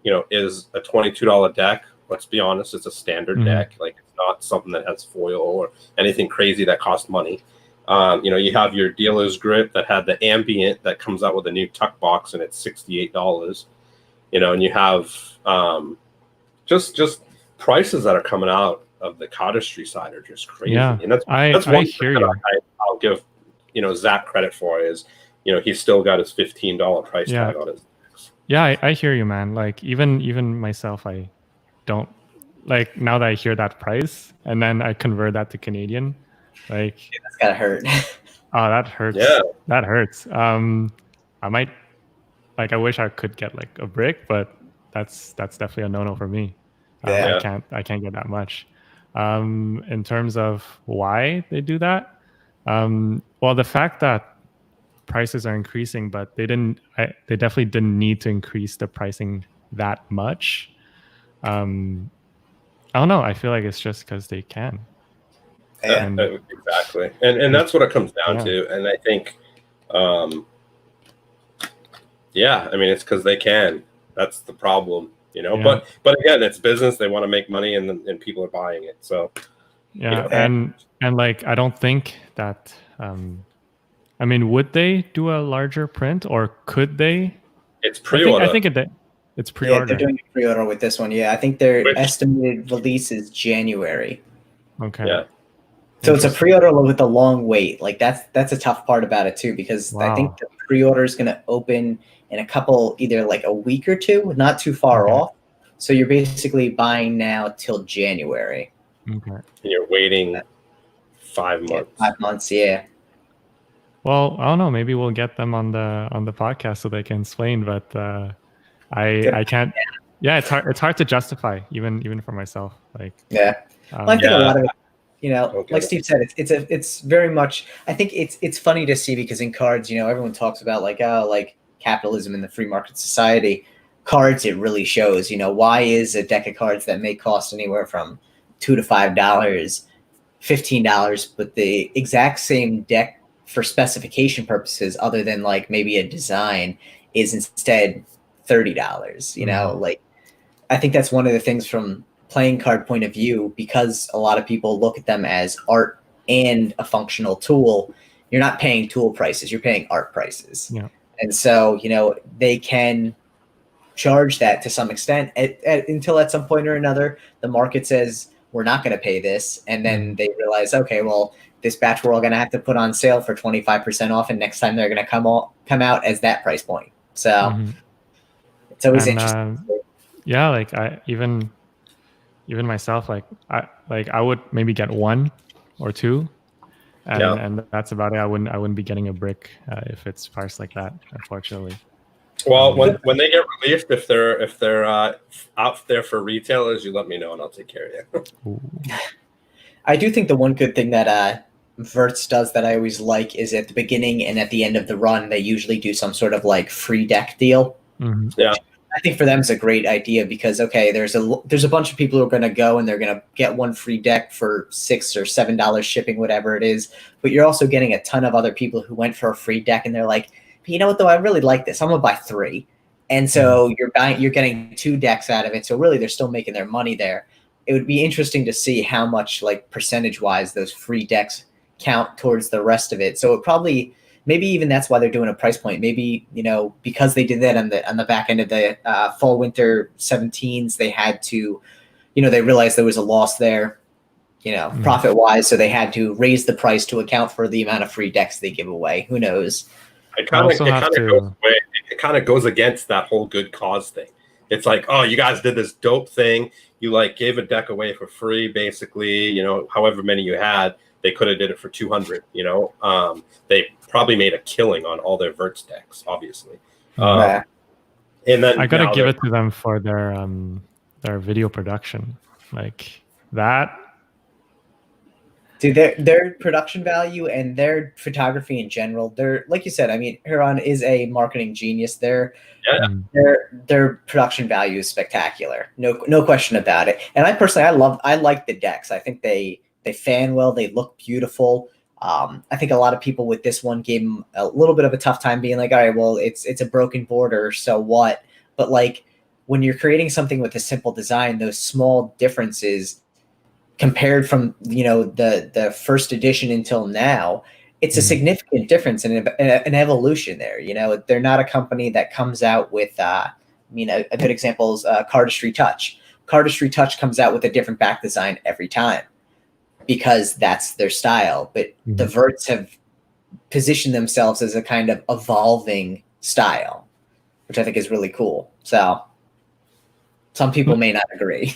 you know, is a $22 deck. Let's be honest, it's a standard deck. Like it's not something that has foil or anything crazy that costs money. You know, you have your dealer's grip that had the ambient that comes out with a new tuck box, and it's $68. You know, and you have just prices that are coming out of the cardistry side are just crazy. Yeah, and that's one thing that I'll give, you know, Zach credit for is, you know, he's still got his $15 price tag on his decks. Yeah, I hear you, man. Like even myself, I don't like, now that I hear that price and then I convert that to Canadian, like that's gotta hurt. Oh, that hurts. Yeah, that hurts. I might, like, I wish I could get like a brick, but that's definitely a no-no for me. I can't get that much. In terms of why they do that, well, the fact that prices are increasing, but they definitely didn't need to increase the pricing that much. I don't know. I feel like it's just because they can. Exactly, and that's what it comes down to. And I think, I mean, it's because they can. That's the problem. you know. Yeah. But again, it's business. They want to make money, and people are buying it. So yeah, you know. and like I don't think that. I mean, would they do a larger print, or could they? It's pre-order. I think it's pre-order. Yeah, they're doing a pre-order with this one. Yeah, I think their Which- estimated release is January. Okay. Yeah. So it's a pre-order with a long wait. Like that's a tough part about it too, because I think the pre-order is going to open in a couple, either like a week or two, not too far off. So you're basically buying now till January. Okay. And you're waiting 5 months. Yeah, 5 months, yeah. Well, I don't know. Maybe we'll get them on the podcast so they can explain. But I can't. Yeah, it's hard to justify even for myself. Like well, I think a lot of it, you know, like Steve said, it's very much. I think it's funny to see, because in cards, you know, everyone talks about like capitalism in the free market society. Cards, it really shows. You know, why is a deck of cards that may cost anywhere from $2 to $5, $15, but the exact same deck for specification purposes, other than like maybe a design, is instead $30. You know, like I think that's one of the things from playing card point of view, because a lot of people look at them as art and a functional tool. You're not paying tool prices, you're paying art prices. Yeah. And so, you know, they can charge that to some extent until at some point or another, the market says, we're not going to pay this. And then they realize, okay, well, this batch we're all going to have to put on sale for 25% off. And next time they're going to come out as that price point. So it's always interesting. Yeah. Like I, even myself, I would maybe get 1 or 2. And that's about it. I wouldn't be getting a brick if it's priced like that, unfortunately. Well, when they get released, if they're out there for retailers, you let me know and I'll take care of you. I do think the one good thing that Verts does that I always like is at the beginning and at the end of the run, they usually do some sort of like free deck deal. Yeah. I think for them it's a great idea, because there's a bunch of people who are going to go and they're going to get one free deck for $6 or $7 shipping, whatever it is. But you're also getting a ton of other people who went for a free deck and they're like, you know what though, I really like this. I'm gonna buy 3, and so you're getting 2 decks out of it. So really, they're still making their money there. It would be interesting to see how much, like percentage wise, those free decks count towards the rest of it. So it probably. Maybe even that's why they're doing a price point. Maybe, you know, because they did that on the back end of the fall winter 17s, they had to, you know, they realized there was a loss there, you know, profit wise. So they had to raise the price to account for the amount of free decks they give away. Who knows? It kind of goes against that whole good cause thing. It's like, oh, you guys did this dope thing. You like gave a deck away for free, basically, you know, however many you had. They could have did it for 200, you know. They probably made a killing on all their Verts decks, obviously. And then I gotta give it to them for their video production, like that. Dude, their production value and their photography in general, they're, like you said, I mean, HURON is a marketing genius. Their production value is spectacular. No question about it. And I like the decks. I think they fan well, they look beautiful. I think a lot of people with this one gave them a little bit of a tough time, being like, all right, well, it's a broken border, so what? But like when you're creating something with a simple design, those small differences compared from, you know, the first edition until now, it's a significant difference and an evolution there. You know, they're not a company that comes out with, a good example is Cardistry Touch. Cardistry Touch comes out with a different back design every time, because that's their style. But the Verts have positioned themselves as a kind of evolving style, which I think is really cool. So some people may not agree.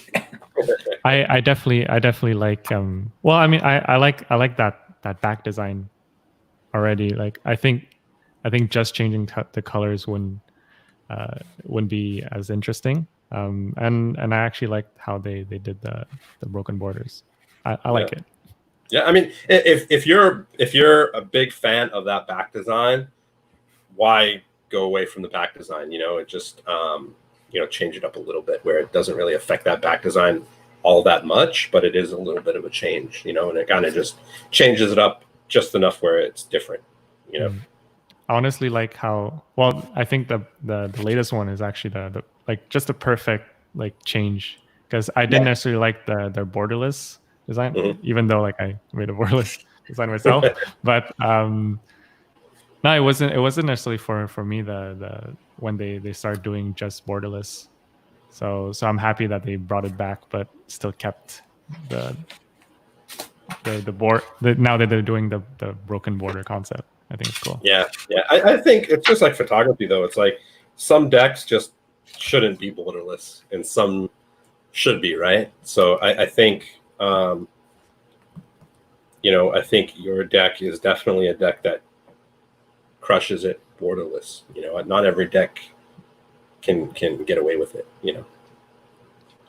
I definitely like well, I mean, I like that back design already. Like I think just changing the colors wouldn't be as interesting. And I actually liked how they did the broken borders. I like it. Yeah, I mean, if you're a big fan of that back design, why go away from the back design? You know, it just change it up a little bit where it doesn't really affect that back design all that much, but it is a little bit of a change, you know, and it kind of just changes it up just enough where it's different, you know. I honestly like how, well, I think the latest one is actually the like just a perfect like change, because I didn't necessarily like their borderless design, even though like I made a borderless design myself. But no, it wasn't necessarily for me the when they started doing just borderless. So I'm happy that they brought it back, but still kept the board. Now that they're doing the broken border concept, I think it's cool. Yeah. I think it's just like photography, though. It's like some decks just shouldn't be borderless, and some should be, right? So I think, I think your deck is definitely a deck that crushes it borderless. Not every deck can get away with it.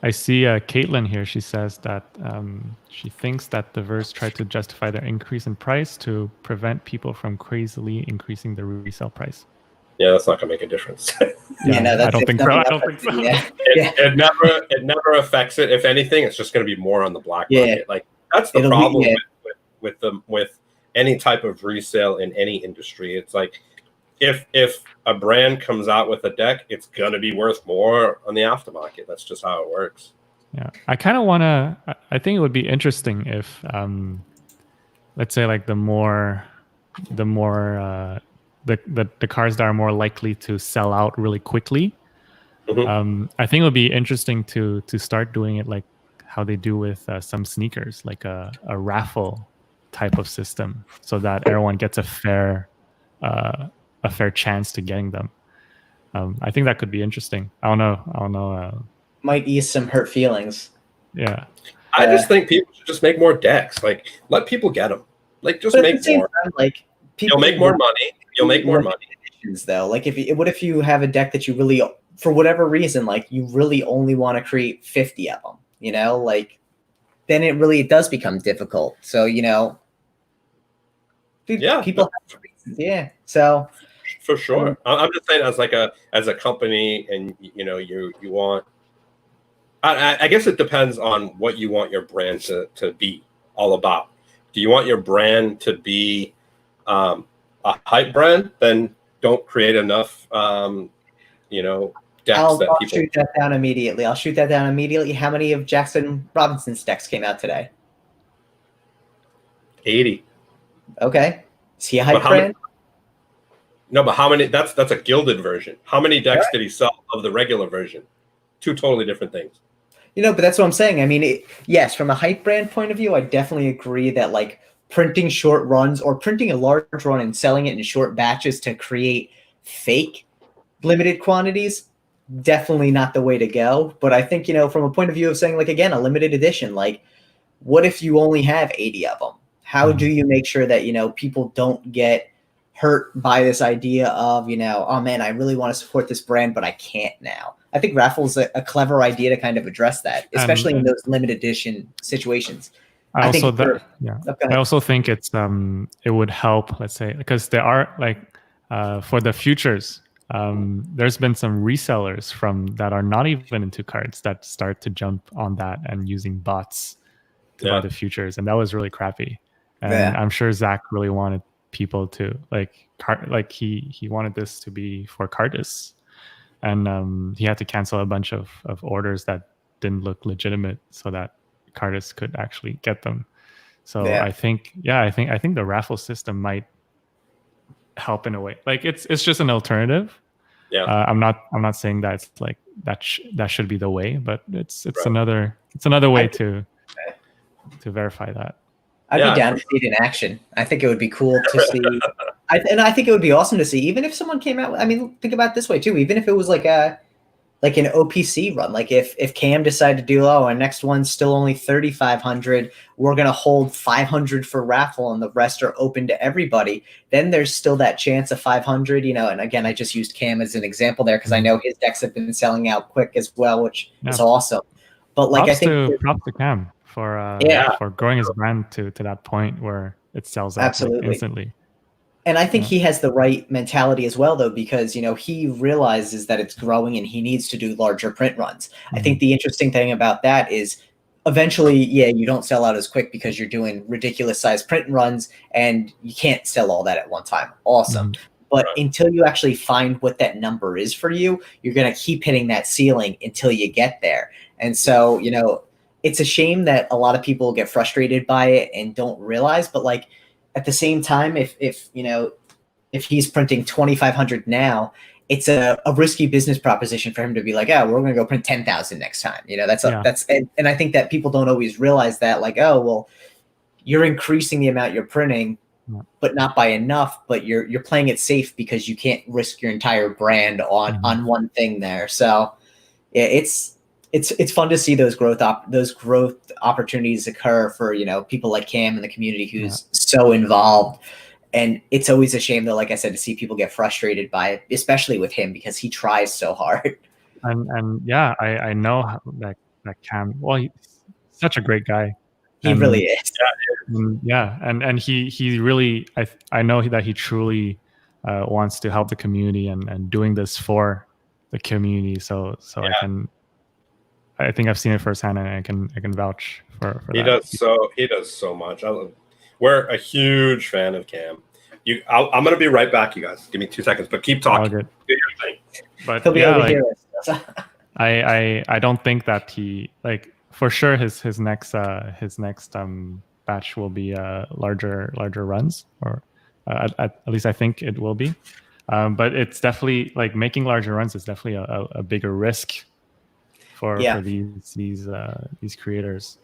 I see Caitlin here. She says that she thinks that the Verse tried to justify their increase in price to prevent people from crazily increasing the resale price. Yeah, that's not gonna make a difference. I don't think so. I don't think so. Yeah. It never affects it. If anything, it's just gonna be more on the black market. Like that's the problem with any type of resale in any industry. It's like if a brand comes out with a deck, it's gonna be worth more on the aftermarket. That's just how it works. Yeah, I kind of want to. I think it would be interesting if, let's say, like the cars that are more likely to sell out really quickly. I think it would be interesting to start doing it like how they do with some sneakers, like a raffle type of system, so that everyone gets a fair chance to getting them. I think that could be interesting. I don't know. Might ease some hurt feelings. Yeah. I just think people should just make more decks. Like, let people get them. Like, just make more. Like, you'll make more money. You'll make more money. Though, like, what if you have a deck that you really, for whatever reason, like you really only want to create 50 of them? Like, then it does become difficult. So people have reasons. Yeah. So. For sure. I'm just saying, as a company, and you want. I guess it depends on what you want your brand to be all about. Do you want your brand to be a hype brand? Then don't create enough, decks I'll that people. shoot that down immediately. How many of Jackson Robinson's decks came out today? 80. Okay. Is he a hype brand? No, but how many? That's a gilded version. How many decks did he sell of the regular version? Two totally different things. But that's what I'm saying. I mean, yes, from a hype brand point of view, I definitely agree that like printing short runs or printing a large run and selling it in short batches to create fake limited quantities, definitely not the way to go. But I think, from a point of view of saying, like, again, a limited edition, like, what if you only have 80 of them? How do you make sure that, people don't get hurt by this idea of, oh man, I really want to support this brand, but I can't now. I think raffle's a clever idea to kind of address that, especially in those limited edition situations. I also think it's it would help, let's say, because there are like for the futures, there's been some resellers that are not even into cards that start to jump on that and using bots to buy the futures, and that was really crappy. And I'm sure Zach really wanted people to he wanted this to be for Cardis, and he had to cancel a bunch of orders that didn't look legitimate so that Cardis could actually get them. So I think the raffle system might help in a way. Like it's just an alternative. I'm not saying that it's like that should be the way, but it's another way to verify that. I'd be down to see it in action. I think it would be cool to see. I think it would be awesome to see, even if someone came out. I mean, think about it this way too. Even if it was like an OPC run, like if Cam decided to do, our next one's still only 3,500, we're gonna hold 500 for raffle, and the rest are open to everybody. Then there's still that chance of 500, And again, I just used Cam as an example there because I know his decks have been selling out quick as well, which is awesome. But like, props to Cam for growing his brand to that point where it sells out instantly. And I think he has the right mentality as well, though, because, he realizes that it's growing and he needs to do larger print runs. I think the interesting thing about that is eventually, you don't sell out as quick because you're doing ridiculous sized print runs and you can't sell all that at one time. Awesome. But until you actually find what that number is for you, you're going to keep hitting that ceiling until you get there. And so, you know, it's a shame that a lot of people get frustrated by it and don't realize, but like at the same time, if you know, if he's printing 2,500 now, it's a risky business proposition for him to be like, oh, we're going to go print 10,000 next time. You know, and I think that people don't always realize that, like, oh, well, you're increasing the amount you're printing, but not by enough, but you're playing it safe because you can't risk your entire brand on one thing there. So yeah, it's fun to see those growth opportunities occur for, you know, people like Cam in the community who's so involved. And it's always a shame, though, like I said, to see people get frustrated by it, especially with him because he tries so hard. And yeah, I know that Cam. Well, he's such a great guy. He really is. Yeah, and he really, I know that he truly wants to help the community and doing this for the community. So I think I've seen it firsthand, and I can vouch for that. He does so much. We're a huge fan of Cam. I'm gonna be right back, you guys. Give me 2 seconds, but keep talking. Do your thing. But he'll be able to hear us. I don't think that he, like, for sure his next batch will be larger runs, or at least I think it will be. But it's definitely, like, making larger runs is definitely a bigger risk for these creators.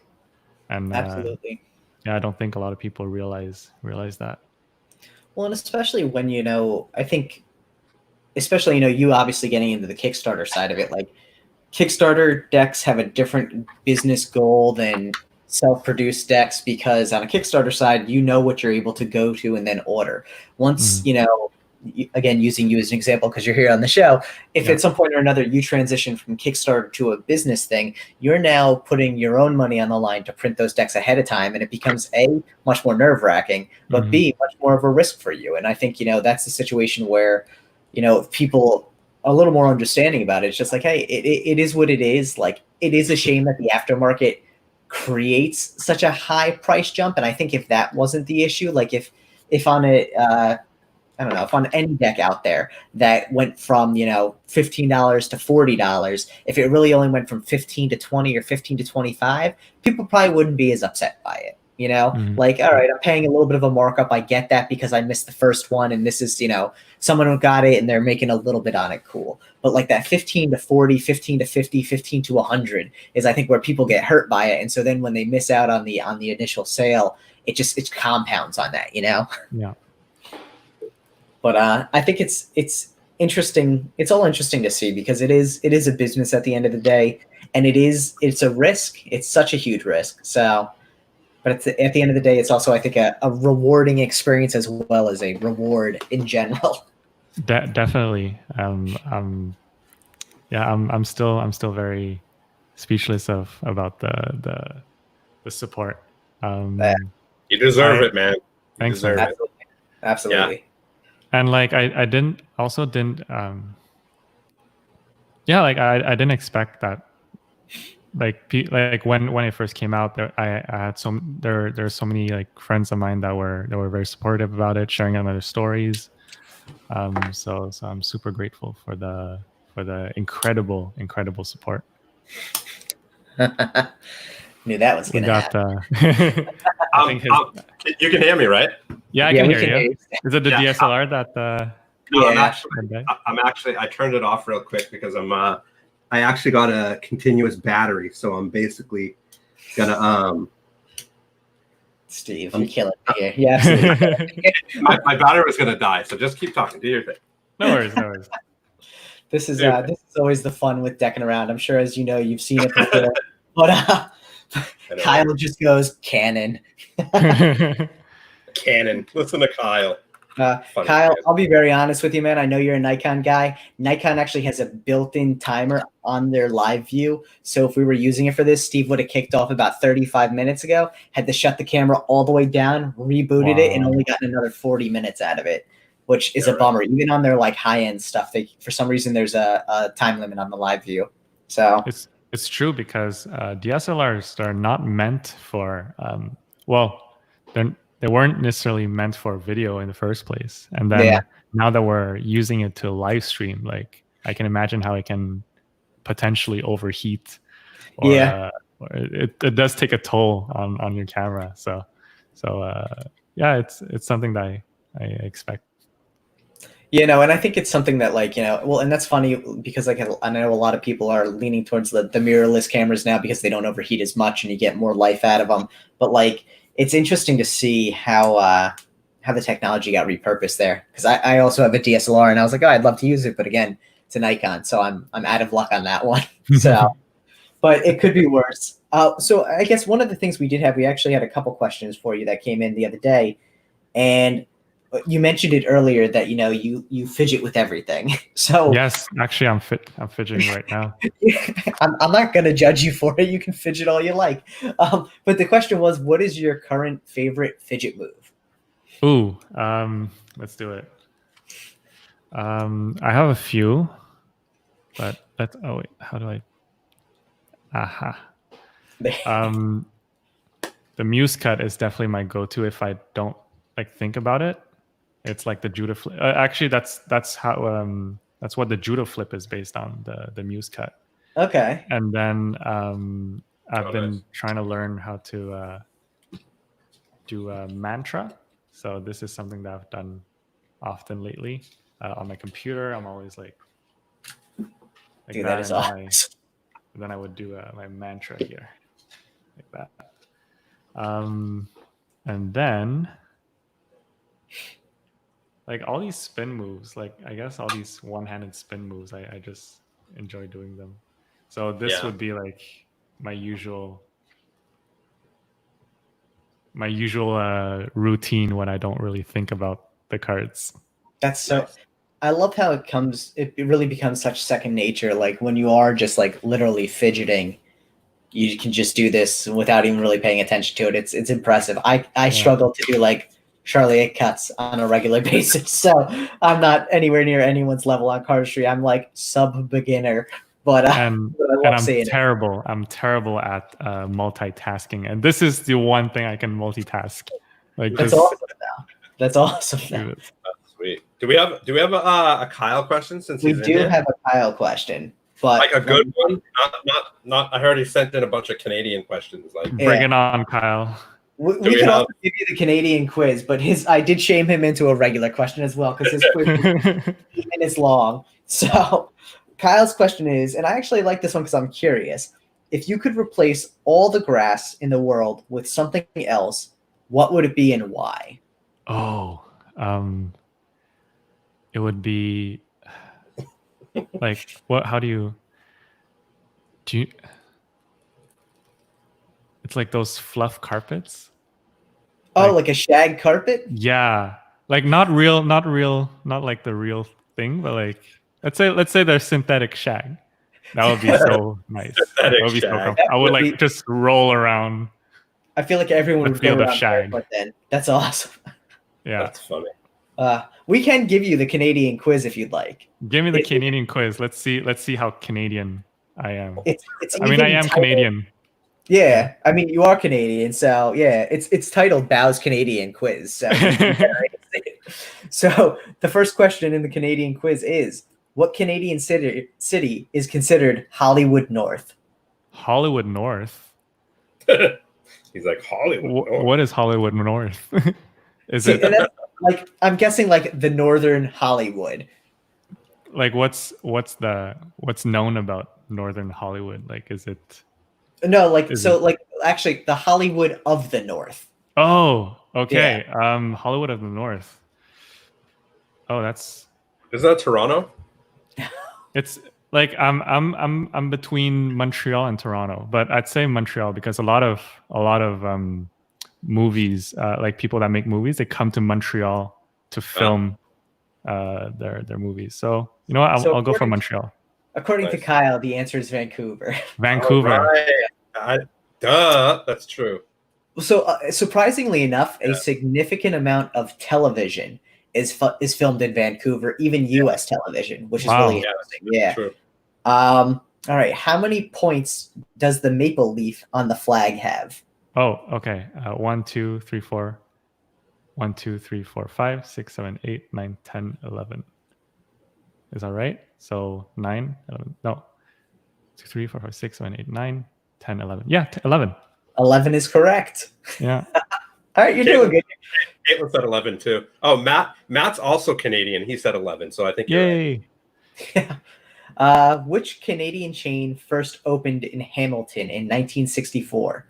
And absolutely. Yeah, I don't think a lot of people realize that. Well, and especially when, you know, I think, especially, you know, you obviously getting into the Kickstarter side of it, like Kickstarter decks have a different business goal than self-produced decks, because on a Kickstarter side, you know what you're able to go to and then order. Once, you know, again, using you as an example because you're here on the show, if at some point or another you transition from Kickstarter to a business thing, you're now putting your own money on the line to print those decks ahead of time, and it becomes A, much more nerve-wracking, but B, much more of a risk for you. And I think, you know, that's the situation where, you know, if people are a little more understanding about it, it's just like, hey, it is what it is. Like, it is a shame that the aftermarket creates such a high price jump. And I think if that wasn't the issue, like if on a I don't know, if on any deck out there that went from, you know, $15 to $40, if it really only went from 15 to 20 or 15 to 25, people probably wouldn't be as upset by it. You know, like, all right, I'm paying a little bit of a markup. I get that because I missed the first one. And this is, you know, someone who got it and they're making a little bit on it. Cool. But like that 15 to 40, 15 to 50, 15 to 100 is, I think, where people get hurt by it. And so then when they miss out on the initial sale, it compounds on that, you know? Yeah. But I think it's interesting. It's all interesting to see because it is a business at the end of the day, and it's a risk. It's such a huge risk. So, but at the end of the day, it's also, I think, a rewarding experience as well as a reward in general. Definitely. I'm still very speechless about the support. You deserve it, man. Thanks. Absolutely. Yeah. And like I didn't didn't expect that, like when it first came out, I had there's so many like friends of mine that were very supportive about it, sharing on their stories. So I'm super grateful for the incredible support. Knew that was gonna happen. You can hear me, right? Yeah, I can hear you. Is it the DSLR that? No, I'm actually. I turned it off real quick because I actually got a continuous battery, so I'm basically gonna Steve, you're killing me here. Yeah, my battery was gonna die, so just keep talking. Do your thing. No worries. This is always the fun with decking around. I'm sure, as you know, you've seen it before, but Kyle just goes Canon. Canon. Listen to Kyle. Kyle, I'll be very honest with you, man. I know you're a Nikon guy. Nikon actually has a built-in timer on their live view. So if we were using it for this, Steve would have kicked off about 35 minutes ago, had to shut the camera all the way down, rebooted it, and only gotten another 40 minutes out of it, which is a bummer. Even on their like high-end stuff, for some reason there's a time limit on the live view. So it's true because DSLRs are not meant for they weren't necessarily meant for video in the first place. And then Yeah. now that we're using it to live stream, like I can imagine how it can potentially overheat, or, Yeah. or it does take a toll on your camera. So yeah, it's something that I expect. And I think it's something that, like, well, and that's funny because, like, I know a lot of people are leaning towards the mirrorless cameras now because they don't overheat as much and you get more life out of them. But, like, it's interesting to see how the technology got repurposed there, because I also have a DSLR and I was like, oh, I'd love to use it, but again, it's a Nikon, so I'm out of luck on that one. So, but it could be worse. So I guess one of the things we actually had a couple questions for you that came in the other day, and you mentioned it earlier that you fidget with everything. So yes, actually, I'm fidgeting right now. I'm not going to judge you for it. You can fidget all you like. But the question was, what is your current favorite fidget move? Ooh, let's do it. I have a few, but oh wait, how do I? Aha. The Muse cut is definitely my go-to if I don't think about it. It's like the Judah flip. Actually, that's what the Judah flip is based on, the Muse cut. Okay. And then I've been trying to learn how to do a mantra. So this is something that I've done often lately on my computer. I'm always like Dude, that, that is awesome. And then I would do my mantra here, like that. And then all these spin moves, I guess all these one-handed spin moves, I just enjoy doing them. So this would be my usual routine when I don't really think about the cards. That's so. I love how it really becomes such second nature. Like when you are just literally fidgeting, you can just do this without even really paying attention to it. It's impressive. I struggle to do Charlie 8 cuts on a regular basis, so I'm not anywhere near anyone's level on cardistry. I'm sub beginner, but I'm terrible. I'm terrible at multitasking, and this is the one thing I can multitask. That's awesome. That's awesome. That's sweet. Do we have a Kyle question? Since we do have a Kyle question, but a good one. Not. I heard he sent in a bunch of Canadian questions. Bring it on, Kyle. We can also give you the Canadian quiz, but I did shame him into a regular question as well because his quiz is 15 minutes long. So Kyle's question is, and I actually like this one because I'm curious, if you could replace all the grass in the world with something else, what would it be and why? Oh, it would be what? How do you? It's like those fluff carpets. Oh, like a shag carpet? Yeah, not like the real thing, but let's say they're synthetic shag. That would be so nice. That would be so comfortable. I would just roll around. I feel like everyone would go around shag. But then that's awesome. Yeah, that's funny. We can give you the Canadian quiz if you'd like. Give me the Canadian quiz. Let's see how Canadian I am. I am Canadian. Yeah, I mean you are Canadian, so yeah, it's titled Bao's Canadian Quiz. So, so the first question in the Canadian quiz is, what Canadian city is considered Hollywood North? Hollywood North. He's like Hollywood North. What is Hollywood North? I'm guessing the northern Hollywood. What's known about northern Hollywood? Is it? No, actually the Hollywood of the North. Oh, okay. Yeah. Hollywood of the North. Oh, is that Toronto? It's I'm between Montreal and Toronto, but I'd say Montreal because a lot of movies, people that make movies, they come to Montreal to film their movies. So you know what? I'll go for Montreal. According to Kyle, the answer is Vancouver. Vancouver. Right. That's true. So surprisingly enough, a significant amount of television is filmed in Vancouver, even U.S. television, which is really interesting. Yeah. True. All right. How many points does the maple leaf on the flag have? Oh, okay. 1, 2, 3, 4, 1, 2, 3, 4, 5, 6, 7, 8, 9, 10, 11. Is that right? So 9, 11. No. 2, 3, 4, 5, 6, 7, 8, 9, 10, 11. Yeah, 11. 11 is correct. Yeah. All right, you're doing good. Caitlin said 11 too. Oh, Matt's also Canadian. He said 11, so I think you're right. Yeah. Which Canadian chain first opened in Hamilton in 1964?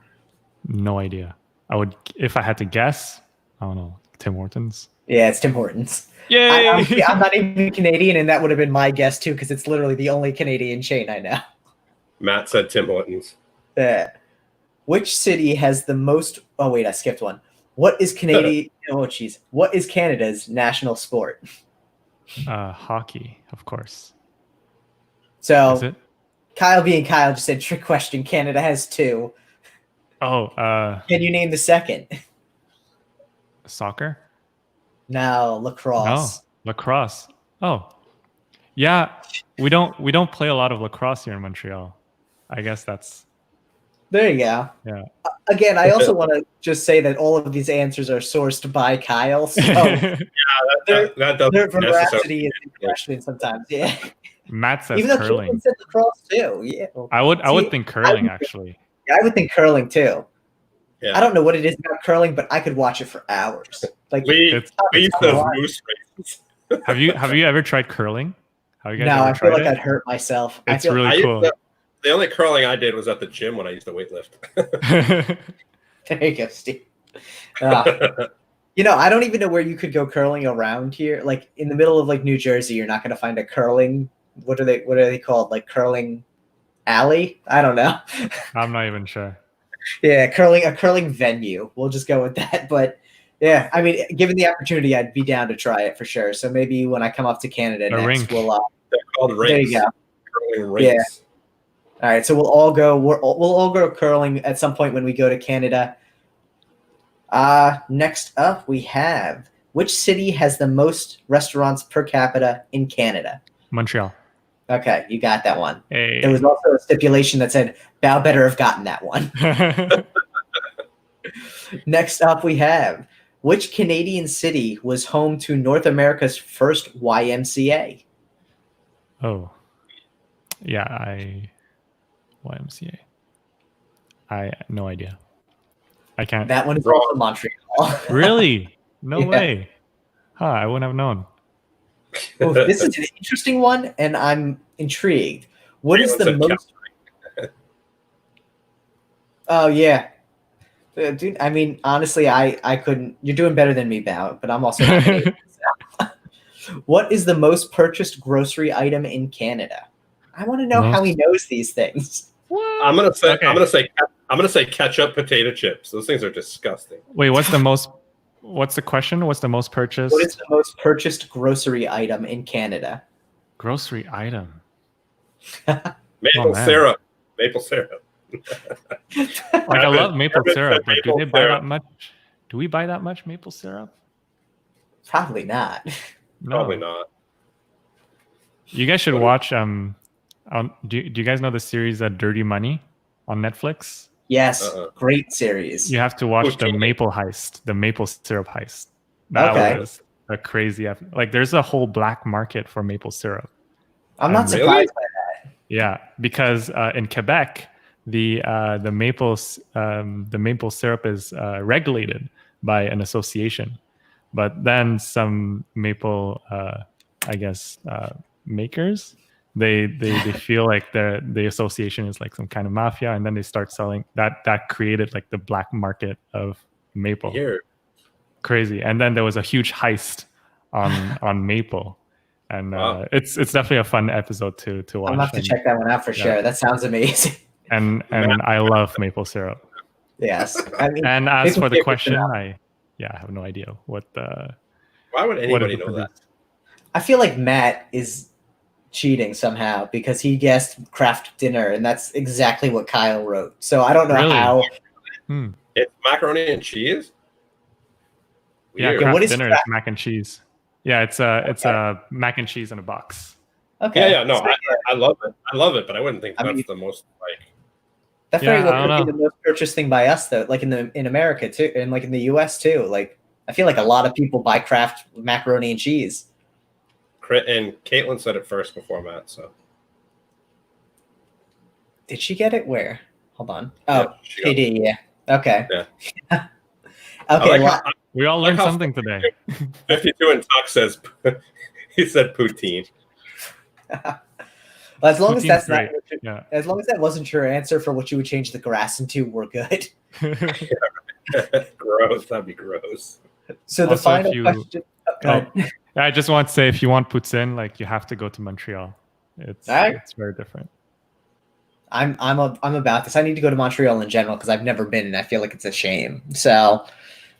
No idea. I would, if I had to guess, I don't know, Tim Hortons. Yeah, it's Tim Hortons. Yay! I'm not even Canadian, and that would have been my guess too, because it's literally the only Canadian chain I know. Matt said Tim Hortons. Which city has the most? Oh wait, I skipped one. What is Canadian? What is Canada's national sport? Hockey, of course. So, Is it? Kyle being Kyle just said trick question. Canada has 2. Oh, Can you name the second? Soccer? No, lacrosse. No, lacrosse. Oh, yeah. We don't play a lot of lacrosse here in Montreal. I guess that's. There you go. Yeah. Again, I also want to just say that all of these answers are sourced by Kyle, so that their veracity is in question sometimes. Yeah. Matt says Even though curling. Caitlin said lacrosse too. Yeah. I would think curling actually. Yeah, I would think curling too. Yeah. I don't know what it is about curling, but I could watch it for hours. Like we used to moose races. Have you ever tried curling? Have you guys no, ever I feel like it? I'd hurt myself. It's really cool. The only curling I did was at the gym when I used to weightlift. There you go, Steve. I don't even know where you could go curling around here. Like in the middle of like New Jersey, you're not going to find a curling. What are they called? Like curling alley? I don't know. I'm not even sure. Yeah, a curling venue. We'll just go with that. But yeah, I mean, given the opportunity, I'd be down to try it for sure. So maybe when I come up to Canada next, rink. They're called rinks. There you go. Curling rinks. Yeah. All right, so we'll all go curling at some point when we go to Canada. Next up, we have which city has the most restaurants per capita in Canada? Montreal. Okay, you got that one. Hey. There was also a stipulation that said Bao better have gotten that one. Next up, we have which Canadian city was home to North America's first YMCA? Oh, yeah, YMCA. I no idea. I can't. That one is also Montreal. Really? No Yeah. way. Huh, I wouldn't have known. Oh, this is an interesting one, and I'm intrigued. What is the most? Oh yeah, dude. I mean, honestly, I couldn't. You're doing better than me, Bao, but I'm also not Canadian. What is the most purchased grocery item in Canada? I want to know how he knows these things. What? I'm gonna say ketchup, potato chips. Those things are disgusting. Wait, what's the question? What's the most purchased? What is the most purchased grocery item in Canada? Grocery item? Maple syrup. Maple syrup. Like I love maple syrup, but do they buy that much? Do we buy that much maple syrup? Probably not. No. Probably not. You guys should watch. Do you guys know the series Dirty Money on Netflix? Yes, great series. You have to watch the maple heist, the maple syrup heist. That was a crazy. Like, there's a whole black market for maple syrup. I'm not surprised by that. Yeah, because in Quebec, the maple syrup is regulated by an association, but then some maple, makers. They feel like the association is like some kind of mafia, and then they start selling that created like the black market of maple. Here. Crazy. And then there was a huge heist on maple, and it's definitely a fun episode to watch. I'm gonna have to check that one out for sure. That sounds amazing. And I love maple syrup. Yes. I mean, and as for the question, I have no idea what the. Why would anybody know that? I feel like Matt is cheating somehow because he guessed craft dinner, and that's exactly what Kyle wrote. So I don't know how. It's macaroni and cheese. Weird. Yeah, craft dinner is mac and cheese. Yeah, it's a mac and cheese in a box. Okay. Yeah. No, I love it, but I wouldn't think that's the most like. That very well could be the most purchased thing by us, though. Like in America too, and like in the U.S. too. Like I feel like a lot of people buy Kraft macaroni and cheese. And Caitlin said it first before Matt. So did she get it? Where? Hold on. Yeah, Oh, she did. Yeah. Okay. Yeah. Okay. We all learned something today. 52 and Tuck says he said poutine. Well, as long as that's Poutine's not, great. Yeah. as long as that wasn't your answer for what you would change the grass into, we're good. Gross. That'd be gross. So the Also, final if you- question. Go ahead. I just want to say, if you want poutine, like you have to go to Montreal. It's Alright. it's very different. I'm about this. I need to go to Montreal in general because I've never been, and I feel like it's a shame. So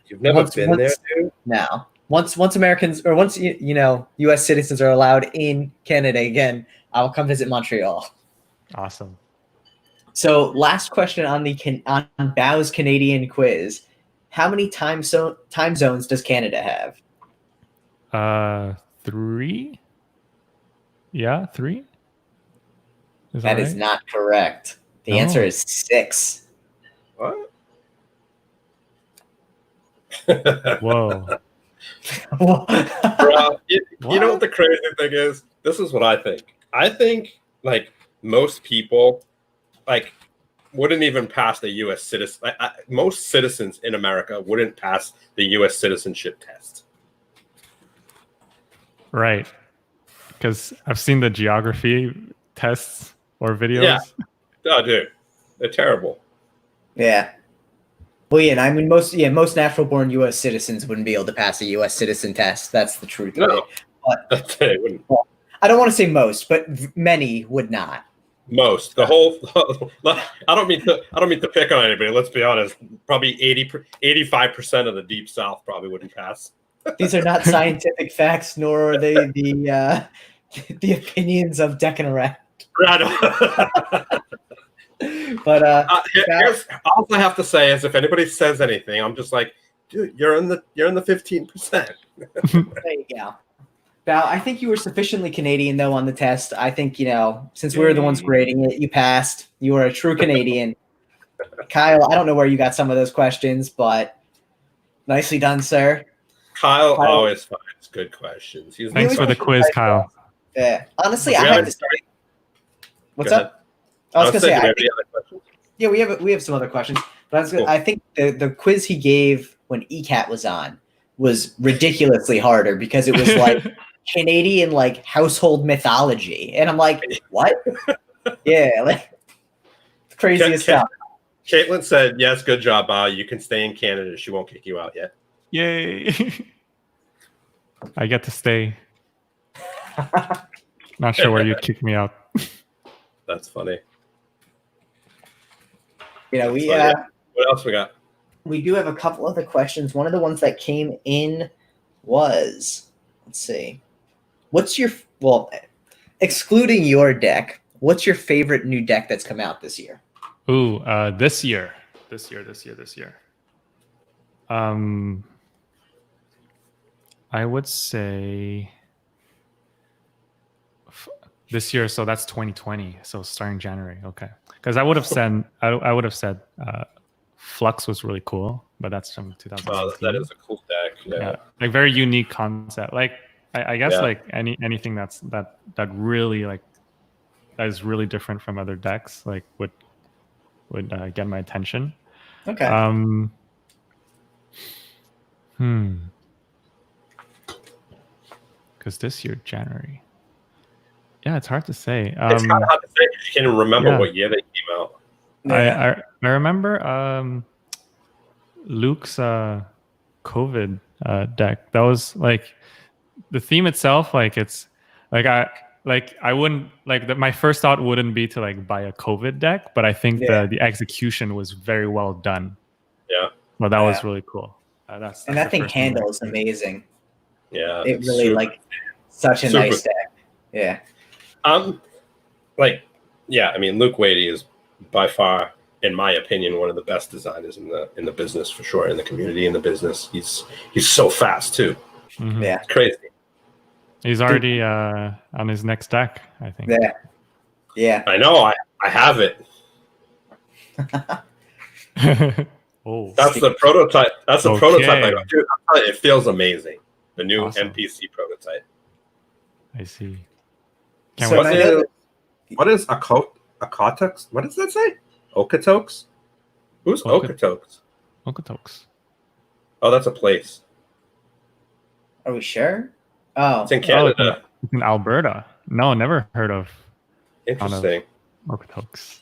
You've never been there, dude? no. Once Americans or once U.S. citizens are allowed in Canada again, I will come visit Montreal. Awesome. So last question on on Bao's Canadian quiz: how many time zones does Canada have? 3. Yeah, 3. That is not correct. The answer is 6. What? Whoa. Bro, you know what the crazy thing is? This is what I think. I think like most people like wouldn't even pass the U.S. citizen. Most citizens in America wouldn't pass the U.S. citizenship test. Right. Because I've seen the geography tests or videos. Yeah. Oh, dude, they're terrible. Yeah. Well, yeah, and I mean most natural-born U.S. citizens wouldn't be able to pass a U.S. citizen test. That's the truth. No, But they wouldn't. well, I don't want to say most, but many would not. Most the whole. I don't mean to pick on anybody. Let's be honest. Probably 85% of the Deep South probably wouldn't pass. These are not scientific facts, nor are they the opinions of Deckin. But here's all I have to say is if anybody says anything, I'm just like, dude, you're in the 15%. there you go. Val, I think you were sufficiently Canadian though on the test. I think since we were the ones grading it, you passed. You were a true Canadian. Kyle, I don't know where you got some of those questions, but nicely done, sir. Kyle always finds good questions. Thanks for the quiz, Kyle. Yeah, honestly, I have to say. What's up? I was gonna say, we have some other questions, but I think the quiz he gave when ECAT was on was ridiculously harder because it was like Canadian like household mythology, and I'm like, what? Yeah, like craziest stuff. Caitlin said, "Yes, good job, Bao. You can stay in Canada. She won't kick you out yet." Yay! I get to stay. Not sure where you'd kick me out. That's funny. We what else we got? We do have a couple other questions. One of the ones that came in was, let's see, excluding your deck, what's your favorite new deck that's come out this year? Ooh, this year. I would say this year, so that's 2020. So starting January, okay. Because I would have said Flux was really cool, but that's from 2016. Oh, that is a cool deck. Yeah. Like very unique concept. Like I guess like anything that really like that is really different from other decks like would get my attention. Okay. Because this year January. Yeah, it's hard to say. It's kind of hard to say because you can't remember what year they came out. Yeah. I remember Luke's COVID deck. That was like the theme itself. Like it's like I wouldn't like that. My first thought wouldn't be to like buy a COVID deck, but I think the execution was very well done. Yeah. Well, that was really cool. That's that thing handles amazing. Yeah. It really such a nice deck. Yeah. I mean, Luke Wadey is by far, in my opinion, one of the best designers in the business for sure, in the community, in the business. He's so fast too. Mm-hmm. Yeah, crazy. He's already on his next deck, I think. Yeah. I know. I have it. Oh, That's the prototype. That's the prototype. Okay. Dude, I'm telling you, it feels amazing. The new Awesome. NPC prototype. I see. So I know What is Okotoks? What does that say? Okotoks? Who's Okotoks? Okotoks. Oh, that's a place. Are we sure? Oh, It's in Canada. It's in Alberta. No, never heard of Interesting. Okotoks.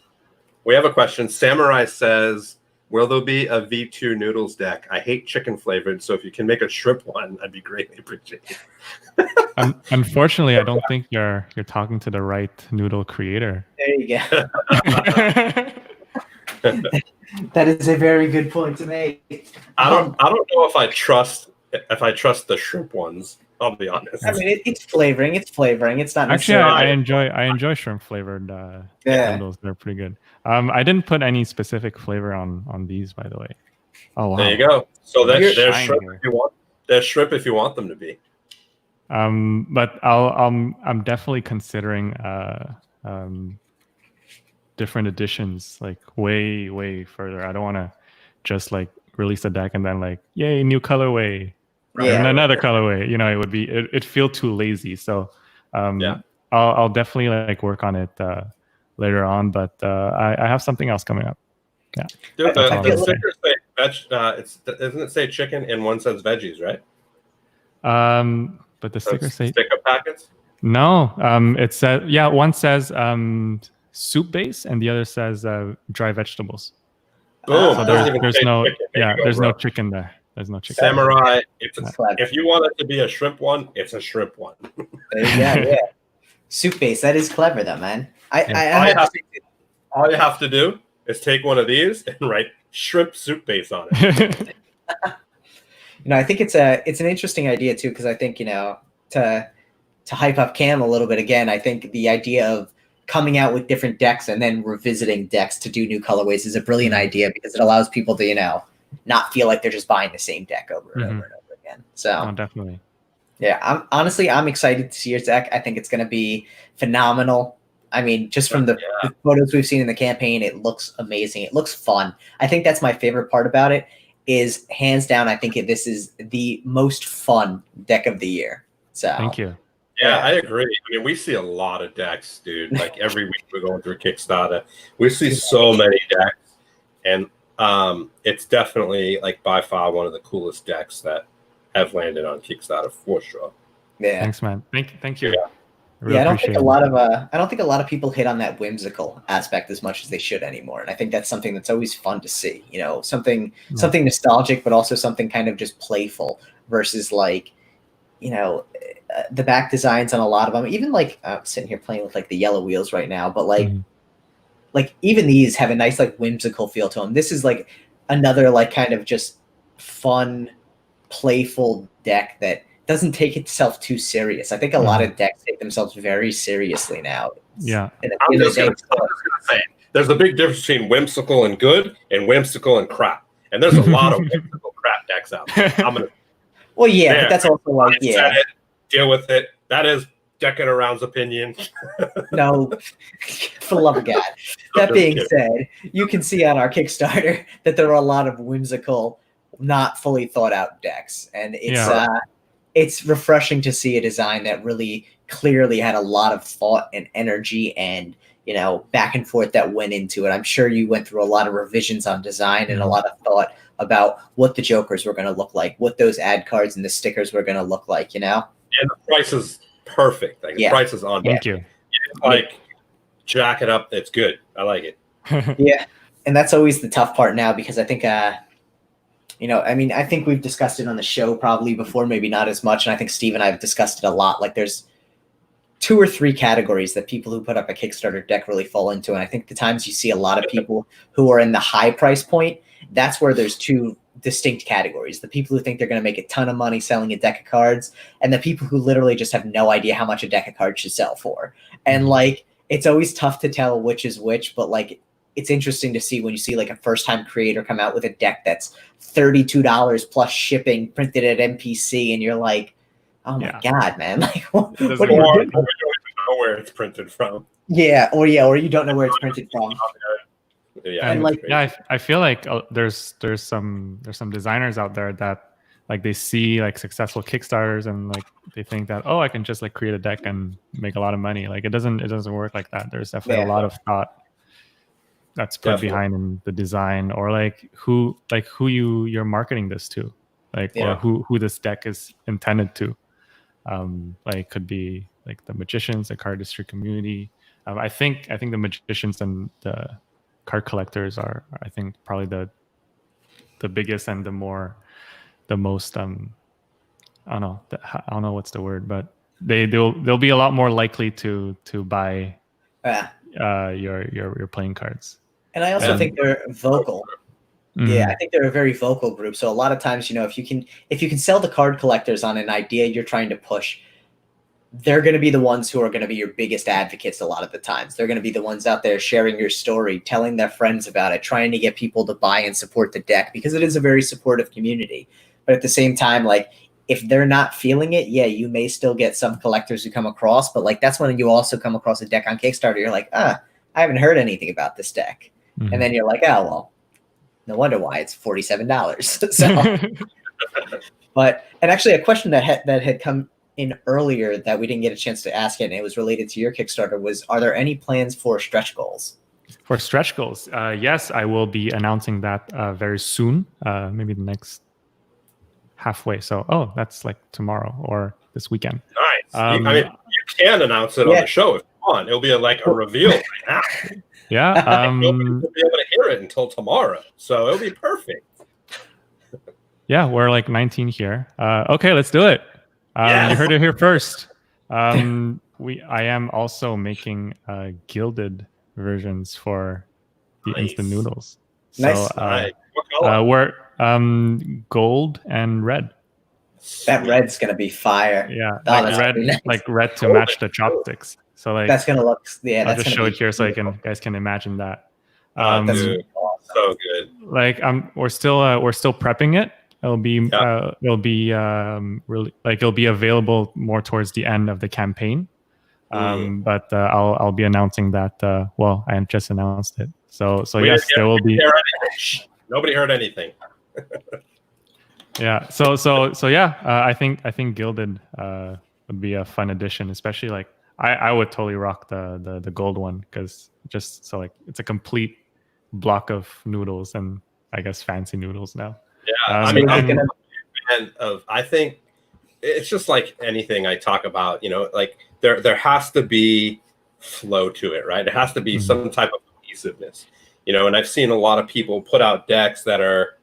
We have a question. Samurai says, will there be a V2 noodles deck? I hate chicken flavored, so if you can make a shrimp one, I'd be greatly appreciated. Unfortunately, I don't think you're talking to the right noodle creator. there you go. That is a very good point to make. I don't know if I trust the shrimp ones. I'll be honest. I mean, it's flavoring. It's flavoring. It's not Actually, necessarily. I enjoy shrimp flavored noodles. They're pretty good. I didn't put any specific flavor on these, by the way. Oh wow. There you go. So there's shrimp here. if you want. There's shrimp if you want them to be. But I'm definitely considering different editions, like way further. I don't want to just like release a deck and then like, yay, new colorway. And another colorway, you know, it would be it feel too lazy. So I'll definitely like work on it later on, but I have something else coming up. Yeah. Dude, the stickers say doesn't it say chicken and one says veggies, right? But the stickers say sticker packets? No. It says one says soup base and the other says dry vegetables. Boom. So there's no chicken there. There's no chicken. Samurai. If you want it to be a shrimp one, it's a shrimp one. Yeah. Soup base. That is clever, though, man. All you have to do is take one of these and write shrimp soup base on it. I think it's an interesting idea too, because I think to hype up Cam a little bit again, I think the idea of coming out with different decks and then revisiting decks to do new colorways is a brilliant idea because it allows people to not feel like they're just buying the same deck over and over and over again. So definitely. Yeah, I'm excited to see your deck. I think it's going to be phenomenal. I mean, just from the photos we've seen in the campaign, it looks amazing. It looks fun. I think that's my favorite part about it is hands down, I think this is the most fun deck of the year. So thank you. Yeah, I agree. I mean, we see a lot of decks, dude. Like every week we're going through Kickstarter. We see so many decks. And it's definitely like by far one of the coolest decks that have landed on Kickstarter for sure. Yeah. Thanks, man. Thank you. Yeah. Really I don't think a lot of people hit on that whimsical aspect as much as they should anymore. And I think that's something that's always fun to see. Something nostalgic, but also something kind of just playful versus like, the back designs on a lot of them. Even like I'm sitting here playing with like the yellow wheels right now, but like. Like even these have a nice like whimsical feel to them. This is like another like kind of just fun, playful deck that doesn't take itself too serious. I think a lot of decks take themselves very seriously now. I'm just gonna say there's a big difference between whimsical and good and whimsical and crap. And there's a lot of whimsical crap decks out there. But that's also like deal with it. That is Deckin Around's opinion. No, for the love of God. That being said, you can see on our Kickstarter that there are a lot of whimsical, not fully thought out decks, and it's refreshing to see a design that really clearly had a lot of thought and energy and back and forth that went into it. I'm sure you went through a lot of revisions on design and a lot of thought about what the jokers were going to look like, what those ad cards and the stickers were going to look like. And the price is perfect. Like the price is on. Thank you. Like jack it up. It's good. I like it. Yeah, and that's always the tough part now because I think I think we've discussed it on the show probably before, maybe not as much, and I think Steve and I have discussed it a lot. Like there's 2 or 3 categories that people who put up a Kickstarter deck really fall into, and I think the times you see a lot of people who are in the high price point, that's where there's 2 distinct categories. The people who think they're going to make a ton of money selling a deck of cards, and the people who literally just have no idea how much a deck of cards should sell for. And like, it's always tough to tell which is which, but like, it's interesting to see when you see like a first-time creator come out with a deck that's $32 plus shipping printed at NPC, and you're like, oh my God, man. Like, what are you doing? You don't know where it's printed from. Or you don't know where it's printed from. Yeah, And like, I feel like there's some designers out there that like they see like successful Kickstarters and like they think that, oh, I can just like create a deck and make a lot of money. Like it doesn't work like that. There's definitely a lot of thought that's put behind in the design, or like who you're marketing this to, like or who this deck is intended to. Like could be like the magicians, the cardistry community. I think the magicians and the card collectors are, I think, probably the biggest and the most I don't know what's the word, but they'll be a lot more likely to buy your playing cards. And I also think they're vocal. Yeah, I think they're a very vocal group. So a lot of times, if you can sell the card collectors on an idea you're trying to push, they're going to be the ones who are going to be your biggest advocates a lot of the times. They're going to be the ones out there sharing your story, telling their friends about it, trying to get people to buy and support the deck, because it is a very supportive community. But at the same time, like, if they're not feeling it, yeah, you may still get some collectors who come across, but like that's when you also come across a deck on Kickstarter. You're like, I haven't heard anything about this deck. And then you're like, oh, well, no wonder why it's $47. So, and actually a question that had come in earlier that we didn't get a chance to ask it, and it was related to your Kickstarter, was, are there any plans for stretch goals? For stretch goals, yes, I will be announcing that very soon, maybe the next halfway. So, that's like tomorrow or this weekend. Nice. I mean, you can announce it on the show if you want. It'll be a reveal right now. Yeah. Nobody will be able to hear it until tomorrow, so it'll be perfect. Yeah, we're like 19 here. Okay, let's do it. You heard it here first. I am also making gilded versions for the instant noodles. Nice. So we're gold and red. That red's gonna be fire. Yeah, like red to match the chopsticks. So like that's gonna look. Yeah, I'll just show it here so guys can imagine that. That's dude, awesome. So good. Like we're still prepping it. It'll be available more towards the end of the campaign. But I'll be announcing that. Well, I just announced it. So yes, there will be. Nobody heard anything. Yeah. So yeah. I think gilded would be a fun addition, especially like I would totally rock the gold one, because just so like it's a complete block of noodles, and I guess fancy noodles now. Yeah, I think it's just like anything I talk about. Like there has to be flow to it, right? It has to be some type of cohesiveness. And I've seen a lot of people put out decks that are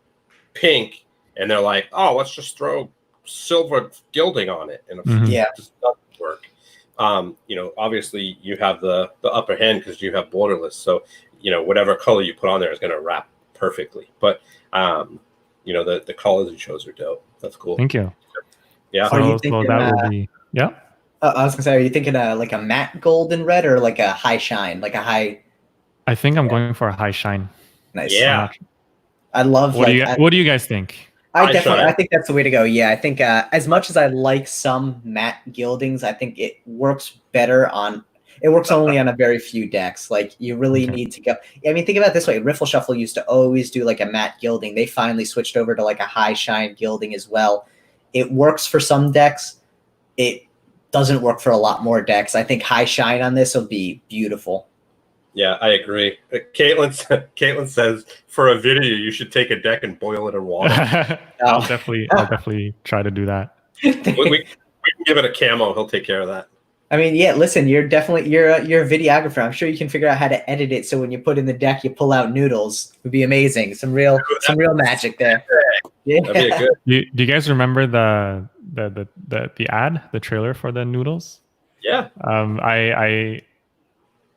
pink, and they're like, "Oh, let's just throw silver gilding on it," and it just doesn't work. Obviously you have the upper hand because you have borderless, so whatever color you put on there is going to wrap perfectly. But the colors you chose are dope. That's cool. Thank you. Yeah. So that will be I was gonna say, are you thinking like a matte gold and red, or like a high shine, like a high? I think I'm going for a high shine. Nice. Yeah. I love. What do you guys think? I think that's the way to go. Yeah, I think as much as I like some matte gildings, I think it works better on. It works only on a very few decks. Like you really need to go. I mean, think about it this way: Riffle Shuffle used to always do like a matte gilding. They finally switched over to like a high shine gilding as well. It works for some decks. It doesn't work for a lot more decks. I think high shine on this will be beautiful. Yeah, I agree. Caitlin says for a video you should take a deck and boil it in water. I'll definitely try to do that. we can give it a camo. He'll take care of that. I mean, yeah. Listen, you're a videographer. I'm sure you can figure out how to edit it so when you put in the deck, you pull out noodles. It would be amazing. Some real magic there. Yeah. That'd be good. Do you guys remember the ad, the trailer for the noodles? Yeah.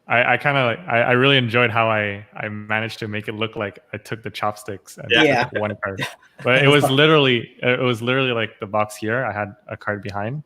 I kind of I really enjoyed how I managed to make it look like I took the chopsticks and took one card, but it was literally like the box here. I had a card behind.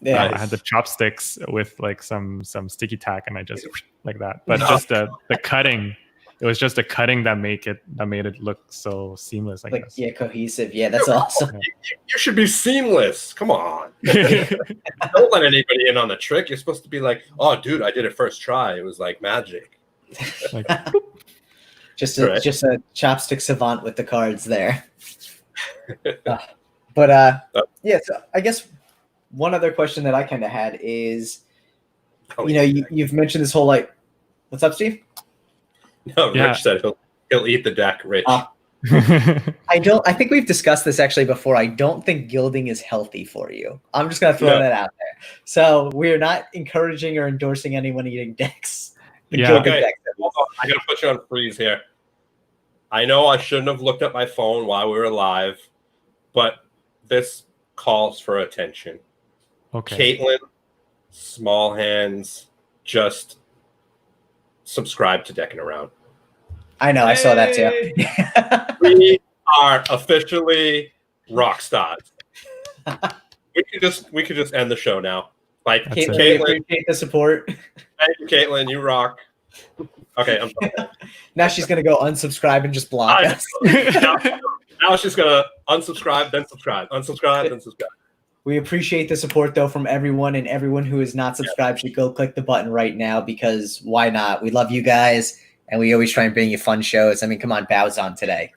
Yeah, I had the chopsticks with like some sticky tack, and I just like that. But just the cutting, it was just the cutting that made it look so seamless. I guess. Yeah, cohesive. Yeah, that's awesome. You should be seamless. Come on. Don't let anybody in on the trick. You're supposed to be like, "Oh, dude, I did it first try. It was like magic." Just a chopstick savant with the cards there. But yeah, so I guess one other question that I kind of had is, you've mentioned this whole like, what's up, Steve? No, Rich said he'll eat the deck, Rich. I think we've discussed this actually before. I don't think gilding is healthy for you. I'm just gonna throw that out there. So we're not encouraging or endorsing anyone eating decks. Okay. Hold on. I gotta put you on freeze here. I know I shouldn't have looked at my phone while we were live, but this calls for attention. Okay. Caitlin, small hands, just subscribe to Deckin Around. I know, I saw that too. We are officially rock stars. We could just end the show now. Like, Caitlin, appreciate the support. Thank you, Caitlin. You rock. Okay, I'm sorry. Now she's gonna go unsubscribe and just block us. Now she's gonna unsubscribe, then subscribe, unsubscribe, then subscribe. We appreciate the support though from everyone, and everyone who is not subscribed should go click the button right now, because why not? We love you guys, and we always try and bring you fun shows. I mean, come on, Bao's on today.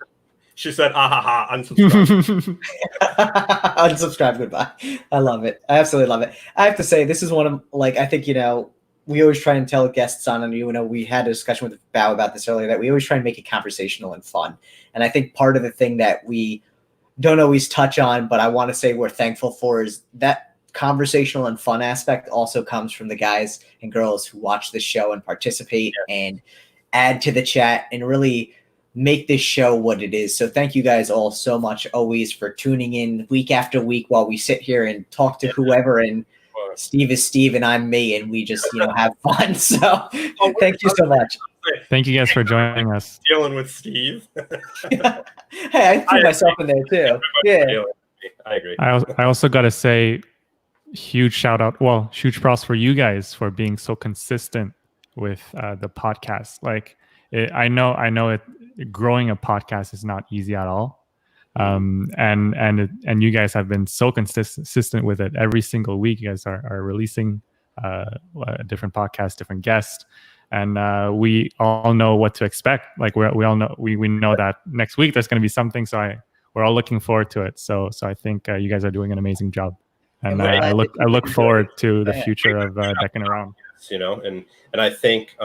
She said, unsubscribe. Unsubscribe, goodbye. I love it. I absolutely love it. I have to say, this is one of, like, I think, we always try and tell guests on, and we had a discussion with Bao about this earlier, that we always try and make it conversational and fun. And I think part of the thing that we don't always touch on, but I want to say we're thankful for, is that conversational and fun aspect also comes from the guys and girls who watch this show and participate and add to the chat and really make this show what it is. So thank you guys all so much always for tuning in week after week while we sit here and talk to whoever, and Steve is Steve and I'm me, and we just have fun. So thank you so much. Thank you guys for joining us. Dealing with Steve. Hey, I threw myself in there too. Yeah, I agree. I also got to say, huge shout out. Well, huge props for you guys for being so consistent with the podcast. Like, I know it. Growing a podcast is not easy at all, and you guys have been so consistent with it. Every single week you guys are releasing a different podcast, different guests, and we all know what to expect. Like, we all know we know that next week there's going to be something, so we're all looking forward to it. So I think you guys are doing an amazing job, and I look forward to the future of Deckin Around. And I think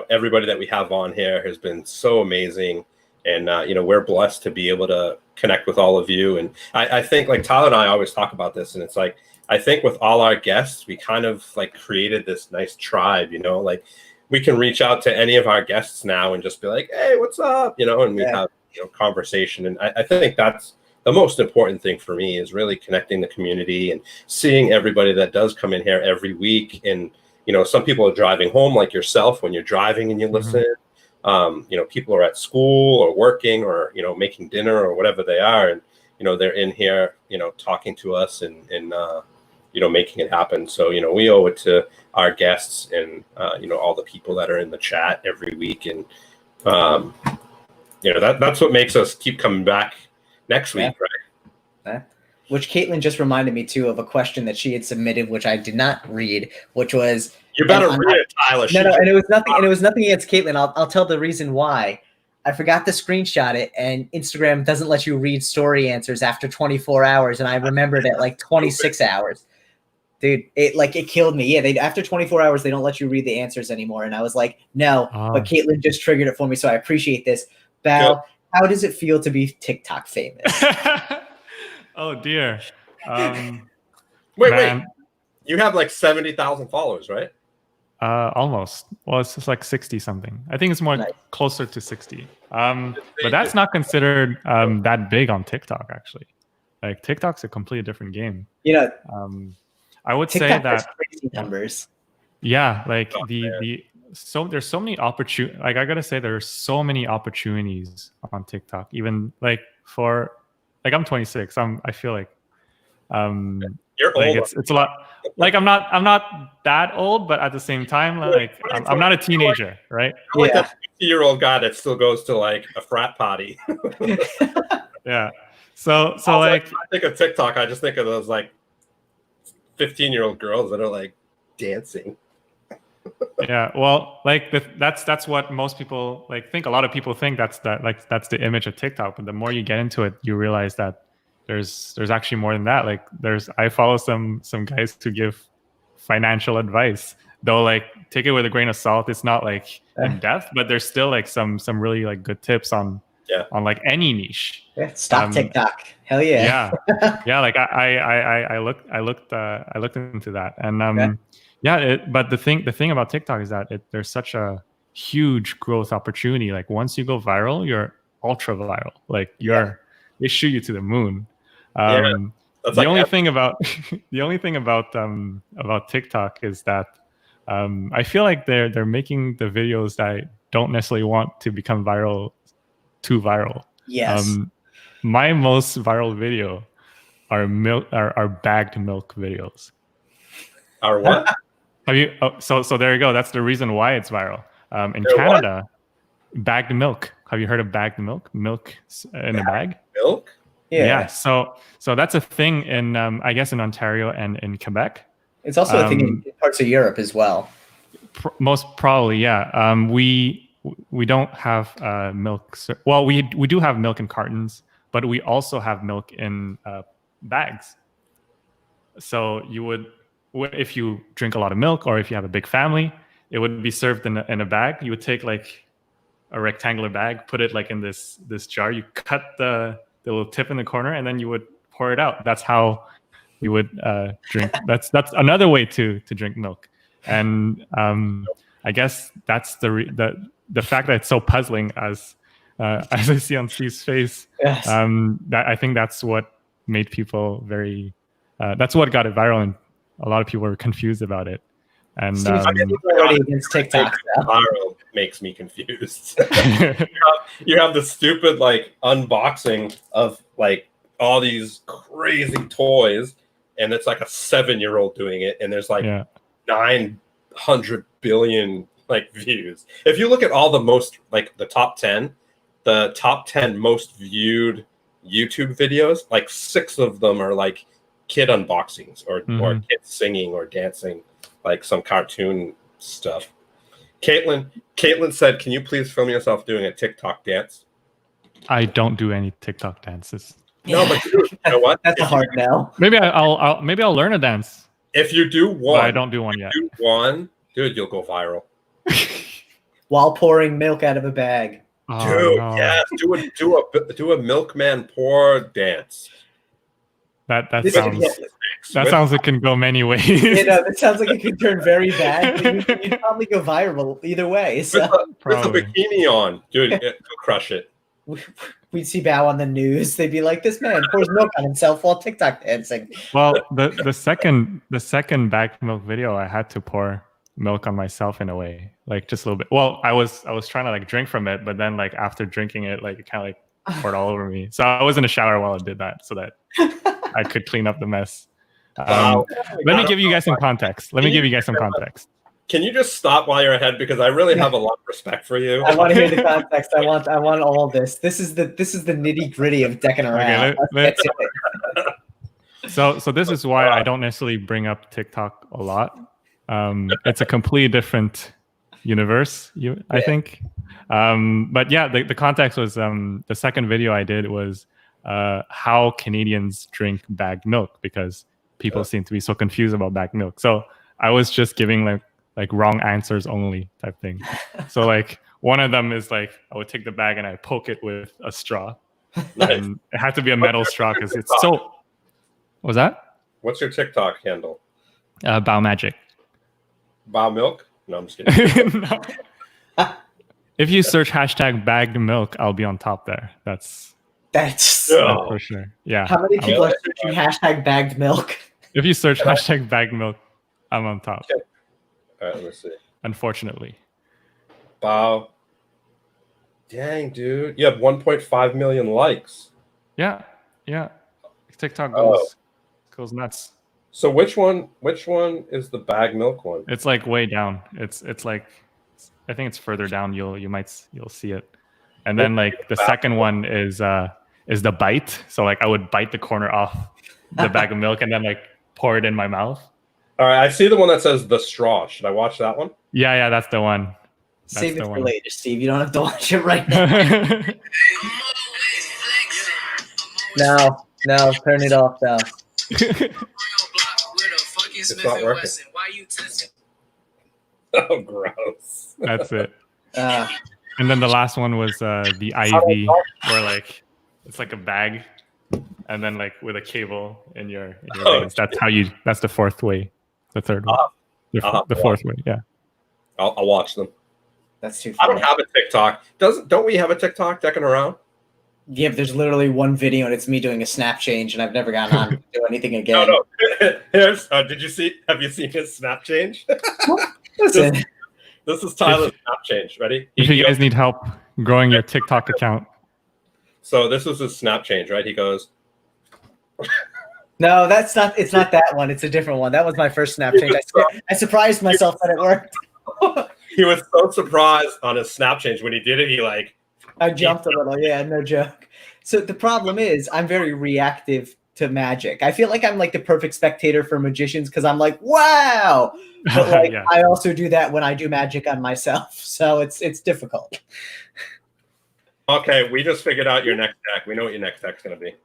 everybody that we have on here has been so amazing, and we're blessed to be able to connect with all of you. And I think, like, Tyler and I always talk about this, and it's like, I think with all our guests, we kind of like created this nice tribe, like we can reach out to any of our guests now and just be like, hey, what's up? And we have conversation. And I think that's the most important thing for me, is really connecting the community and seeing everybody that does come in here every week. And some people are driving home, like yourself, when you're driving and you listen. People are at school or working or, making dinner or whatever they are. And, they're in here, talking to us and making it happen. So, we owe it to our guests and, all the people that are in the chat every week. And, that's what makes us keep coming back next week, right? Which Caitlin just reminded me too of a question that she had submitted, which I did not read, which was, you better read it, Tyler. No, and it was nothing against Caitlin. I'll tell the reason why. I forgot to screenshot it, and Instagram doesn't let you read story answers after 24 hours, and I remembered at like 26 hours. Dude, it killed me. Yeah, after 24 hours, they don't let you read the answers anymore. And I was like, no, but Caitlin just triggered it for me, so I appreciate this. Bao, how does it feel to be TikTok famous? Oh dear. Wait. You have like 70,000 followers, right? Almost. Well, it's just like 60 something. I think it's more closer to 60. But that's not considered that big on TikTok, actually. Like, TikTok's a completely different game. I would TikTok say that has crazy numbers. Yeah, like there's so many opportunities. Like, I gotta say, there's so many opportunities on TikTok. Even like I'm 26. I feel like you're like old. It's a lot. Like, I'm not that old, but at the same time, like I'm not a teenager, right? You're like that 50-year-old guy that still goes to like a frat party. Yeah. So also, like, I think of TikTok, I just think of those like 15-year-old girls that are like dancing. Yeah, well, like that's what most people like think. A lot of people think that's the image of TikTok, but the more you get into it, you realize that there's actually more than that. Like I follow some guys who give financial advice, though like take it with a grain of salt. It's not like in depth, but there's still like some really like good tips on like any niche. Stop TikTok. Hell yeah. Yeah. Like I looked into that, and but the thing about TikTok is that there's such a huge growth opportunity. Like once you go viral, you're ultra viral. Like they shoot you to the moon. The only thing about TikTok is that I feel like they're making the videos that I don't necessarily want to become viral too viral. Yes. My most viral video are bagged milk videos. Are what? Have you? So there you go. That's the reason why it's viral. In Canada, bagged milk. Have you heard of bagged milk? Milk in a bag. Milk. Yeah. So that's a thing in I guess in Ontario and in Quebec. It's also a thing in parts of Europe as well. Most probably, yeah. We don't have milk. Well, we do have milk in cartons, but we also have milk in bags. So you would, if you drink a lot of milk, or if you have a big family, it would be served in a bag. You would take like a rectangular bag, put it like in this jar. You cut the little tip in the corner, and then you would pour it out. That's how you would drink. That's another way to drink milk. And I guess that's the fact that it's so puzzling as I see on Steve's face. Yes. That I think that's what made people very. That's what got it viral, and a lot of people were confused about it. And Steve, already against TikTok. Viral makes me confused. you have the stupid like unboxing of like all these crazy toys, and it's like a 7-year-old doing it, and there's like 900 billion like views. If you look at all the most like the top 10 most viewed YouTube videos, like 6 of them are like kid unboxings or kids singing or dancing, like some cartoon stuff. Caitlin said, "Can you please film yourself doing a TikTok dance?" I don't do any TikTok dances. No, but you know what? That's a hard no. Maybe I'll learn a dance. If you do one, but I don't do one yet. Do one, dude, you'll go viral. While pouring milk out of a bag. Oh, dude, no. Yes, do a milkman pour dance. That sounds it can go many ways. That sounds like it could turn very bad. But you'd probably go viral either way. So. With a bikini on, dude, you'll crush it. We'd see Bao on the news. They'd be like, "This man pours milk on himself while TikTok dancing." Well, the second bagged milk video, I had to pour milk on myself in a way, like just a little bit. Well, I was trying to like drink from it, but then like after drinking it, like it kind of like poured all over me. So I was in the shower while I did that, so that I could clean up the mess. Let me give you guys some context. Can you just stop while you're ahead, because I really have a lot of respect for you. I want to hear the context. I want all of this. This is the nitty gritty of decking around. Okay, so this is why I don't necessarily bring up TikTok a lot. It's a completely different universe, I think. But yeah, the context was the second video I did was how Canadians drink bagged milk, because people seem to be so confused about bagged milk. So I was just giving like wrong answers only type thing. So like one of them is like I would take the bag and I poke it with a straw. Nice. And it had to be a metal straw because it's so. What was that? What's your TikTok handle? Bao Magic. Bao Milk? No, I'm just kidding. No. If you search hashtag bagged milk, I'll be on top there. That's for sure. Yeah. How many people are searching hashtag bagged milk? If you search hashtag bagged milk, I'm on top. Okay. All right, let me see. Unfortunately. Bao. Dang, dude. You have 1.5 million likes. Yeah. TikTok goes nuts. So which one is the bag milk one? It's like way down. It's like I think it's further down. You'll see it. And then like the second one is the bite. So like I would bite the corner off the bag of milk and then like pour it in my mouth. All right, I see the one that says the straw. Should I watch that one? Yeah, that's the one. Save it for later, Steve. You don't have to watch it right now. No, turn it off now. It's not working. Oh, gross. That's it. And then the last one was the IV, where like it's like a bag, and then like with a cable in your veins. That's the fourth way. The third one. The fourth way. Yeah. I'll watch them. That's too funny. I don't have a TikTok. Don't we have a TikTok decking around? Yeah, but there's literally one video and it's me doing a snap change, and I've never gone on to do anything again. No. Here's have you seen his snap change? Listen. This is Tyler's snap change. Ready? If you guys need help growing your TikTok account. So this is his snap change, right? He goes. No, it's not that one. It's a different one. That was my first snap change. I surprised myself that it worked. He was so surprised on his snap change when he did it. I jumped a little. Yeah, no joke. So the problem is I'm very reactive to magic. I feel like I'm like the perfect spectator for magicians because I'm like, wow. But like yeah. I also do that when I do magic on myself. So it's difficult. Okay, we just figured out your next deck. We know what your next deck's gonna be.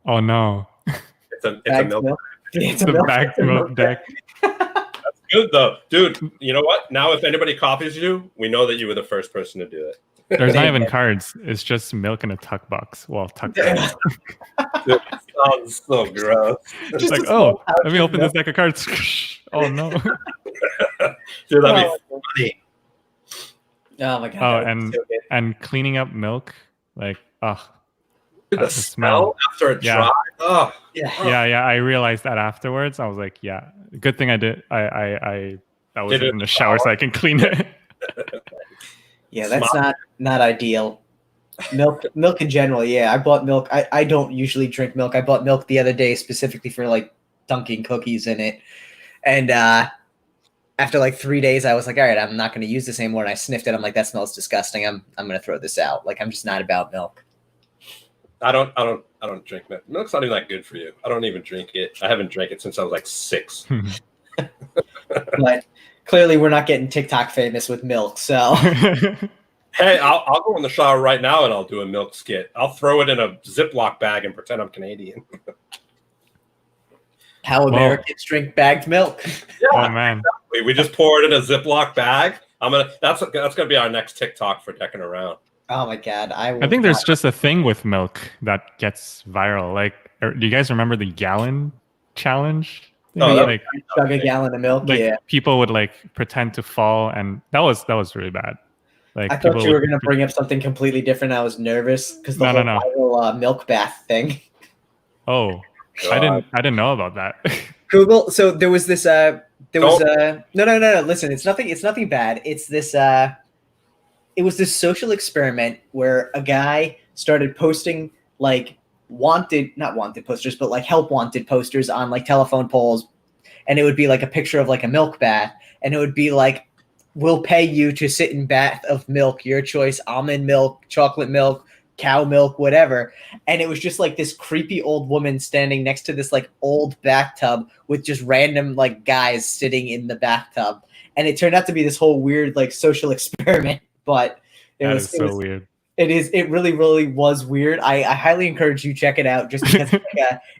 Oh no. It's a milk. It's a bagged milk deck. That's good though. Dude, you know what? Now if anybody copies you, we know that you were the first person to do it. There's not even cards. It's just milk in a tuck box. Well, tuck box. Dude, it sounds so gross. Just like, oh, let me open this deck of cards. Oh no. Dude, that'd be funny. Oh my god. Oh, and cleaning up milk, like, the smell after it dry. Oh yeah. I realized that afterwards. I was like, yeah, good thing I did. I was in the shower so I can clean it. Yeah, that's not ideal. Milk in general. Yeah, I bought milk. I don't usually drink milk. I bought milk the other day specifically for like dunking cookies in it, and after like 3 days, I was like, all right, I'm not going to use this anymore. And I sniffed it. I'm like, that smells disgusting. I'm going to throw this out. Like, I'm just not about milk. I don't drink milk. Milk's not even that good for you. I don't even drink it. I haven't drank it since I was like 6. But clearly we're not getting TikTok famous with milk. So hey, I'll go in the shower right now and I'll do a milk skit. I'll throw it in a Ziploc bag and pretend I'm Canadian. How Americans drink bagged milk. Yeah, oh man. Exactly. We just pour it in a Ziploc bag. That's gonna be our next TikTok for decking around. Oh my god. I think there's just a thing with milk that gets viral. Like, do you guys remember the gallon challenge? Oh, like chug a gallon of milk. Like, yeah. People would like pretend to fall, and that was really bad. Like, I thought you were gonna bring up something completely different. I was nervous because the whole viral milk bath thing. Oh, God. I didn't know about that. Google. So there was this. No. Listen, it's nothing bad. It's this. It was this social experiment where a guy started posting like not wanted posters, but like help wanted posters on like telephone poles, and it would be like a picture of like a milk bath, and it would be like, we'll pay you to sit in bath of milk, your choice, almond milk, chocolate milk, cow milk, whatever. And it was just like this creepy old woman standing next to this like old bathtub with just random like guys sitting in the bathtub, and it turned out to be this whole weird like social experiment. But it was weird. It really, really was weird. I highly encourage you check it out just because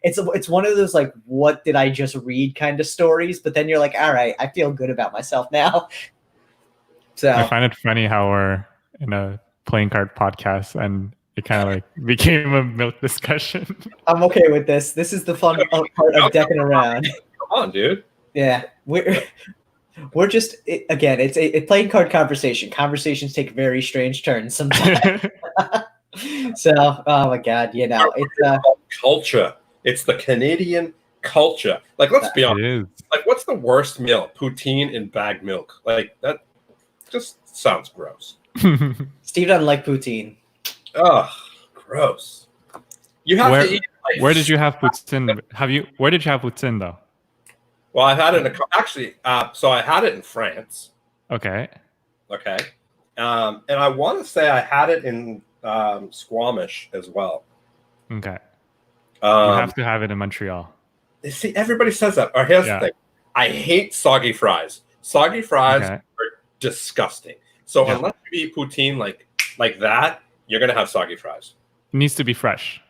it's one of those like, what did I just read kind of stories, but then you're like, all right, I feel good about myself now. So I find it funny how we're in a playing card podcast and it kind of like became a milk discussion. I'm okay with this. This is the fun part of decking around. Come on, dude. Yeah, we're just it's a playing card conversation. Conversations take very strange turns sometimes. So, oh my god, it's culture. It's the Canadian culture. Like, let's be honest. Like, what's the worst meal? Poutine in bagged milk. Like, that just sounds gross. Steve doesn't like poutine. Oh, gross. You have to eat. Like, where did you have poutine? Where did you have poutine though? Well, I've had it so I had it in France. Okay. And I want to say I had it in Squamish as well. Okay. You have to have it in Montreal. See, everybody says that. Or here's the thing. I hate soggy fries. Soggy fries Okay. are disgusting. So Yeah. unless you eat poutine like that, you're gonna have soggy fries. It needs to be fresh.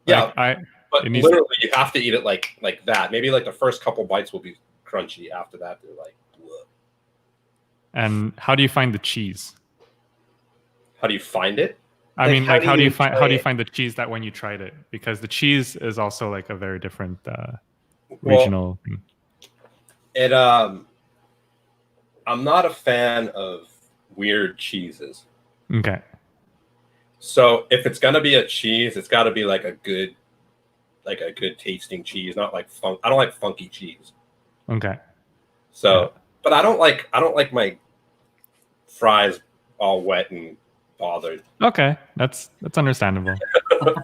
Yeah, Like but it needs literally you have to eat it like that. Maybe like the first couple bites will be crunchy. After that, they're like, bleh. And how do you find the cheese? How do you find it? I Like, mean, how like do how do you you find enjoy it? find the cheese that when you tried it? Because the cheese is also like a very different Well, regional thing. I'm not a fan of weird cheeses. Okay. So if it's gonna be a cheese, it's got to be like a good tasting cheese, not like funk. I don't like funky cheese. Okay. So, Yeah. but I don't like my fries all wet and bothered. Okay, that's understandable.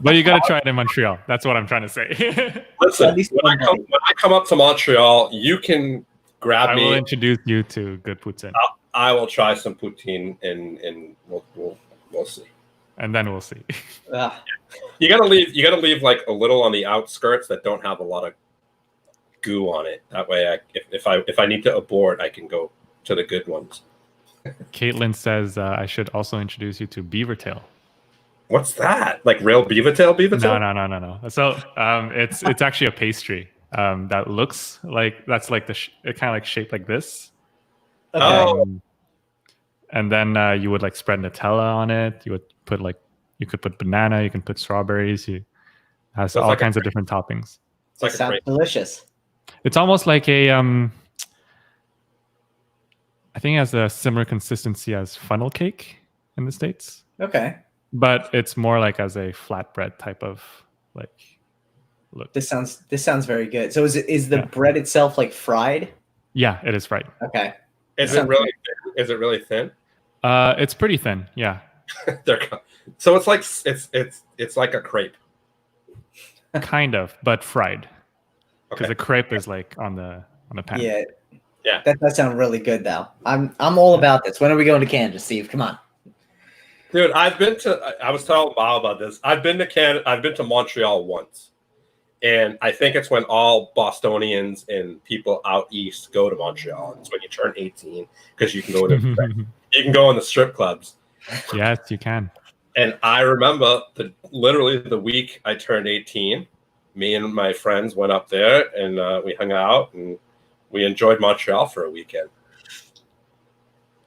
But you got to try it in Montreal. That's what I'm trying to say. Listen, At least when I come up to Montreal, you can grab I will me. introduce you to good poutine, I will try some poutine, and we'll see. and then we'll see. You gotta leave like a little on the outskirts that don't have a lot of goo on it. That way, if I need to abort, I can go to the good ones. Caitlin says I should also introduce you to beaver tail. What's that? Like real beaver tail? No. So it's actually a pastry that looks like that's like it kind of like shaped like this. Okay. Oh. And then you would like spread Nutella on it. You would put you could put banana. You can put strawberries. It has all kinds of different toppings. It's like sounds delicious. It's almost like a I think it has a similar consistency as funnel cake in the States. Okay. But it's more like as a flatbread type of like look. This sounds very good. So is the bread itself like fried? Yeah, it is fried. Okay. Is it really thin? It's pretty thin. Yeah. So it's like a crepe. Kind of, but fried. Because Okay. the crepe is like on the pan. Yeah. Yeah. That does sound really good though. I'm all about this. When are we going to Canada, Steve? Come on. Dude, I was telling Bao about this. I've been to Canada. I've been to Montreal once. And I think it's when all Bostonians and people out east go to Montreal. It's when you turn 18 because you can go in the strip clubs. Yes, you can. And I remember literally the week I turned 18, me and my friends went up there and we hung out and we enjoyed Montreal for a weekend.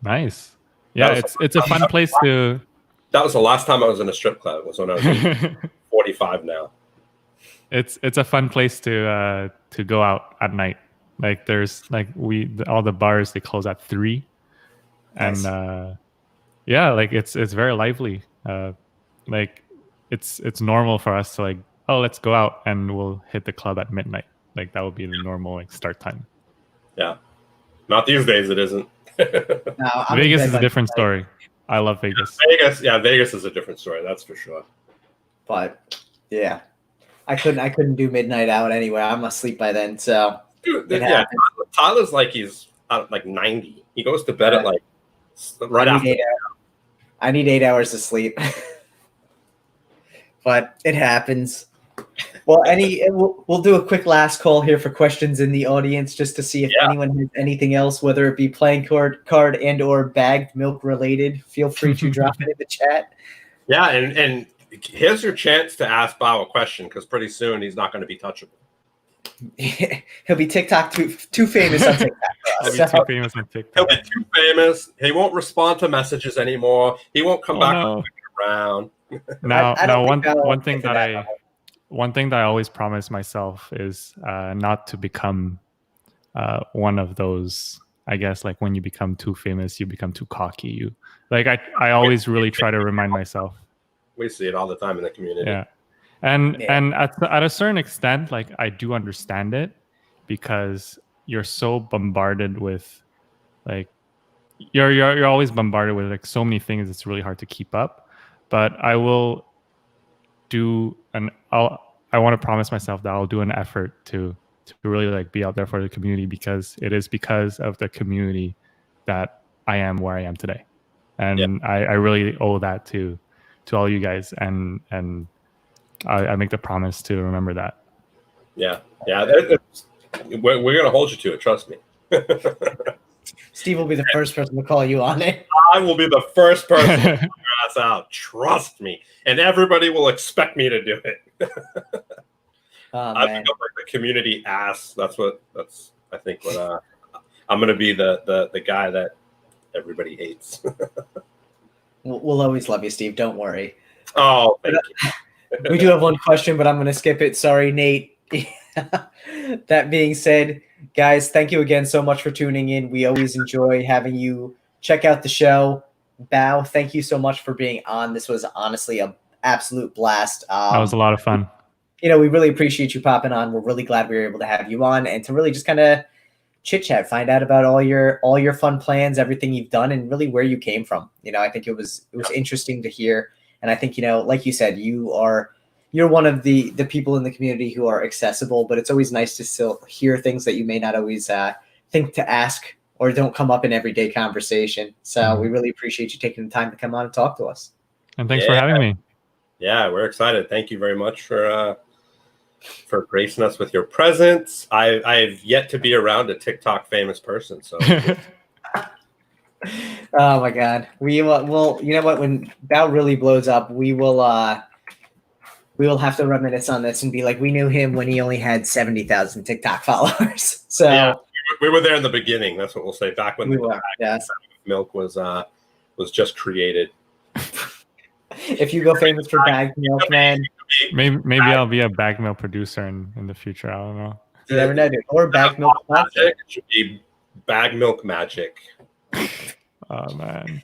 Nice. Yeah, it's a fun place to. That was the last time I was in a strip club. It was when I was 45 now. It's a fun place to go out at night. Like there's like all the bars, they close at 3, Nice. and yeah, like it's very lively. Like it's normal for us to like, oh, let's go out and we'll hit the club at midnight. Like that would be the normal like start time. Yeah, not these days. It isn't. No, I'm Vegas in bed is a by different midnight. story. I love Vegas. Vegas is a different story. That's for sure. But yeah, I couldn't do midnight out anyway. I'm asleep by then. So Dude, it yeah, happens. Tyler's like he's like 90. He goes to bed at like right I after. need 8 hours. I need 8 hours of sleep. But it happens. Well, we'll do a quick last call here for questions in the audience just to see if anyone has anything else, whether it be playing card and or bagged milk related. Feel free to drop it in the chat. Yeah, and here's your chance to ask Bao a question because pretty soon he's not going to be touchable. He'll be TikTok too famous on TikTok. He'll be too famous on TikTok. He'll be too famous. He won't respond to messages anymore. He won't come back around. Now, one thing that I always promise myself is not to become one of those. I guess like when you become too famous, you become too cocky. I always really try to remind myself. We see it all the time in the community. Yeah, and at a certain extent, like I do understand it because you're so bombarded with, like, you're always bombarded with like so many things. It's really hard to keep up. But I will do I want to promise myself that I'll do an effort to really like be out there for the community because it is because of the community that I am where I am today, and I really owe that to all you guys, and I make the promise to remember that. Yeah. We're gonna hold you to it. Trust me. Steve will be the first person to call you on it. I will be the first person to figure your ass out. Trust me, and everybody will expect me to do it. Oh, I've man. become like the community ass. That's I think what I'm gonna be the guy that everybody hates. We'll always love you, Steve. Don't worry. Oh, thank you. We do have one question, but I'm going to skip it. Sorry, Nate. That being said, guys, thank you again so much for tuning in. We always enjoy having you check out the show. Bao, thank you so much for being on. This was honestly an absolute blast. That was a lot of fun. We really appreciate you popping on. We're really glad we were able to have you on and to really just kind of chit chat, find out about all your fun plans, everything you've done, and really where you came from. I think it was interesting to hear. And I think, like you said, you're one of the people in the community who are accessible, but it's always nice to still hear things that you may not always think to ask or don't come up in everyday conversation. So we really appreciate you taking the time to come on and talk to us. And thanks for having me. Yeah, we're excited. Thank you very much for gracing us with your presence. I've yet to be around a TikTok famous person, so. Oh my God, we will. You know what? When Bao really blows up, we will have to reminisce on this and be like, we knew him when he only had 70,000 TikTok followers. So yeah, we were there in the beginning. That's what we'll say. Back when milk was just created. If you go famous for bagged milk, man, maybe I'll be a bag milk producer in the future. I don't know. You never know, dude. Or bagged milk magic. It should be bag milk magic. Oh man,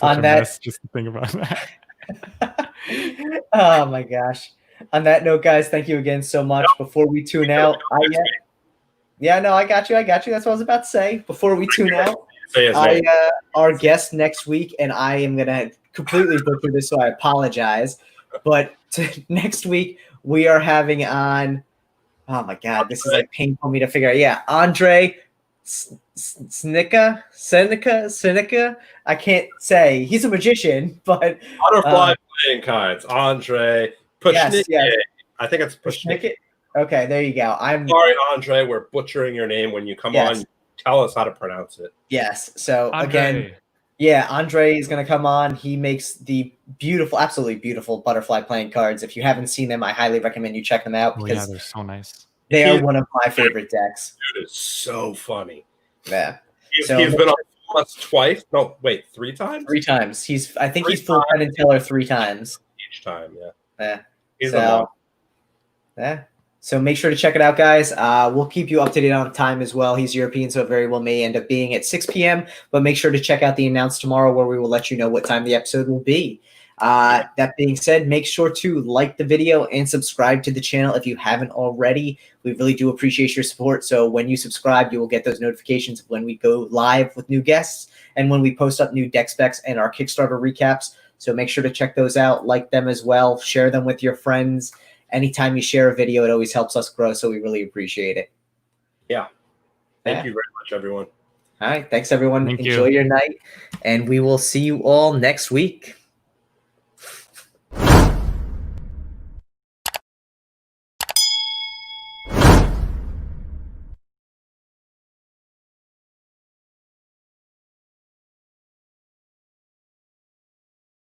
on that, just to think about that. Oh my gosh. On that note, guys, thank you again so much. Before we tune out, I got you. That's what I was about to say. Before we tune out, our guest next week, and I am gonna completely butcher this, so I apologize. But next week we are having on. Oh my God, this is like painful for me to figure out. Yeah, Andre Seneca. I can't say. He's a magician, but butterfly playing cards. Andre Pushnik. Yes. I think it's Pushnik. Okay, there you go. I'm sorry, Andre. We're butchering your name. When you come on, tell us how to pronounce it. Yes. So Andre. again, Andre is going to come on. He makes the beautiful, absolutely beautiful butterfly playing cards. If you haven't seen them, I highly recommend you check them out because they're so nice. They are one of my favorite decks. Dude, it's so funny. Yeah. He's been on us twice. No, wait, 3 times? 3 times. I think he's full Penn and Teller 3 times. Each time, yeah. Yeah. He's So make sure to check it out, guys. We'll keep you up to date on time as well. He's European, so it very well may end up being at 6 p.m. But make sure to check out the announce tomorrow where we will let you know what time the episode will be. That being said, make sure to like the video and subscribe to the channel if you haven't already. We really do appreciate your support. So when you subscribe, you will get those notifications when we go live with new guests and when we post up new deck specs and our Kickstarter recaps. So make sure to check those out, like them as well, share them with your friends. Anytime you share a video, it always helps us grow. So we really appreciate it. Yeah. Thank you very much, everyone. All right. Thanks, everyone. Enjoy your night. And we will see you all next week.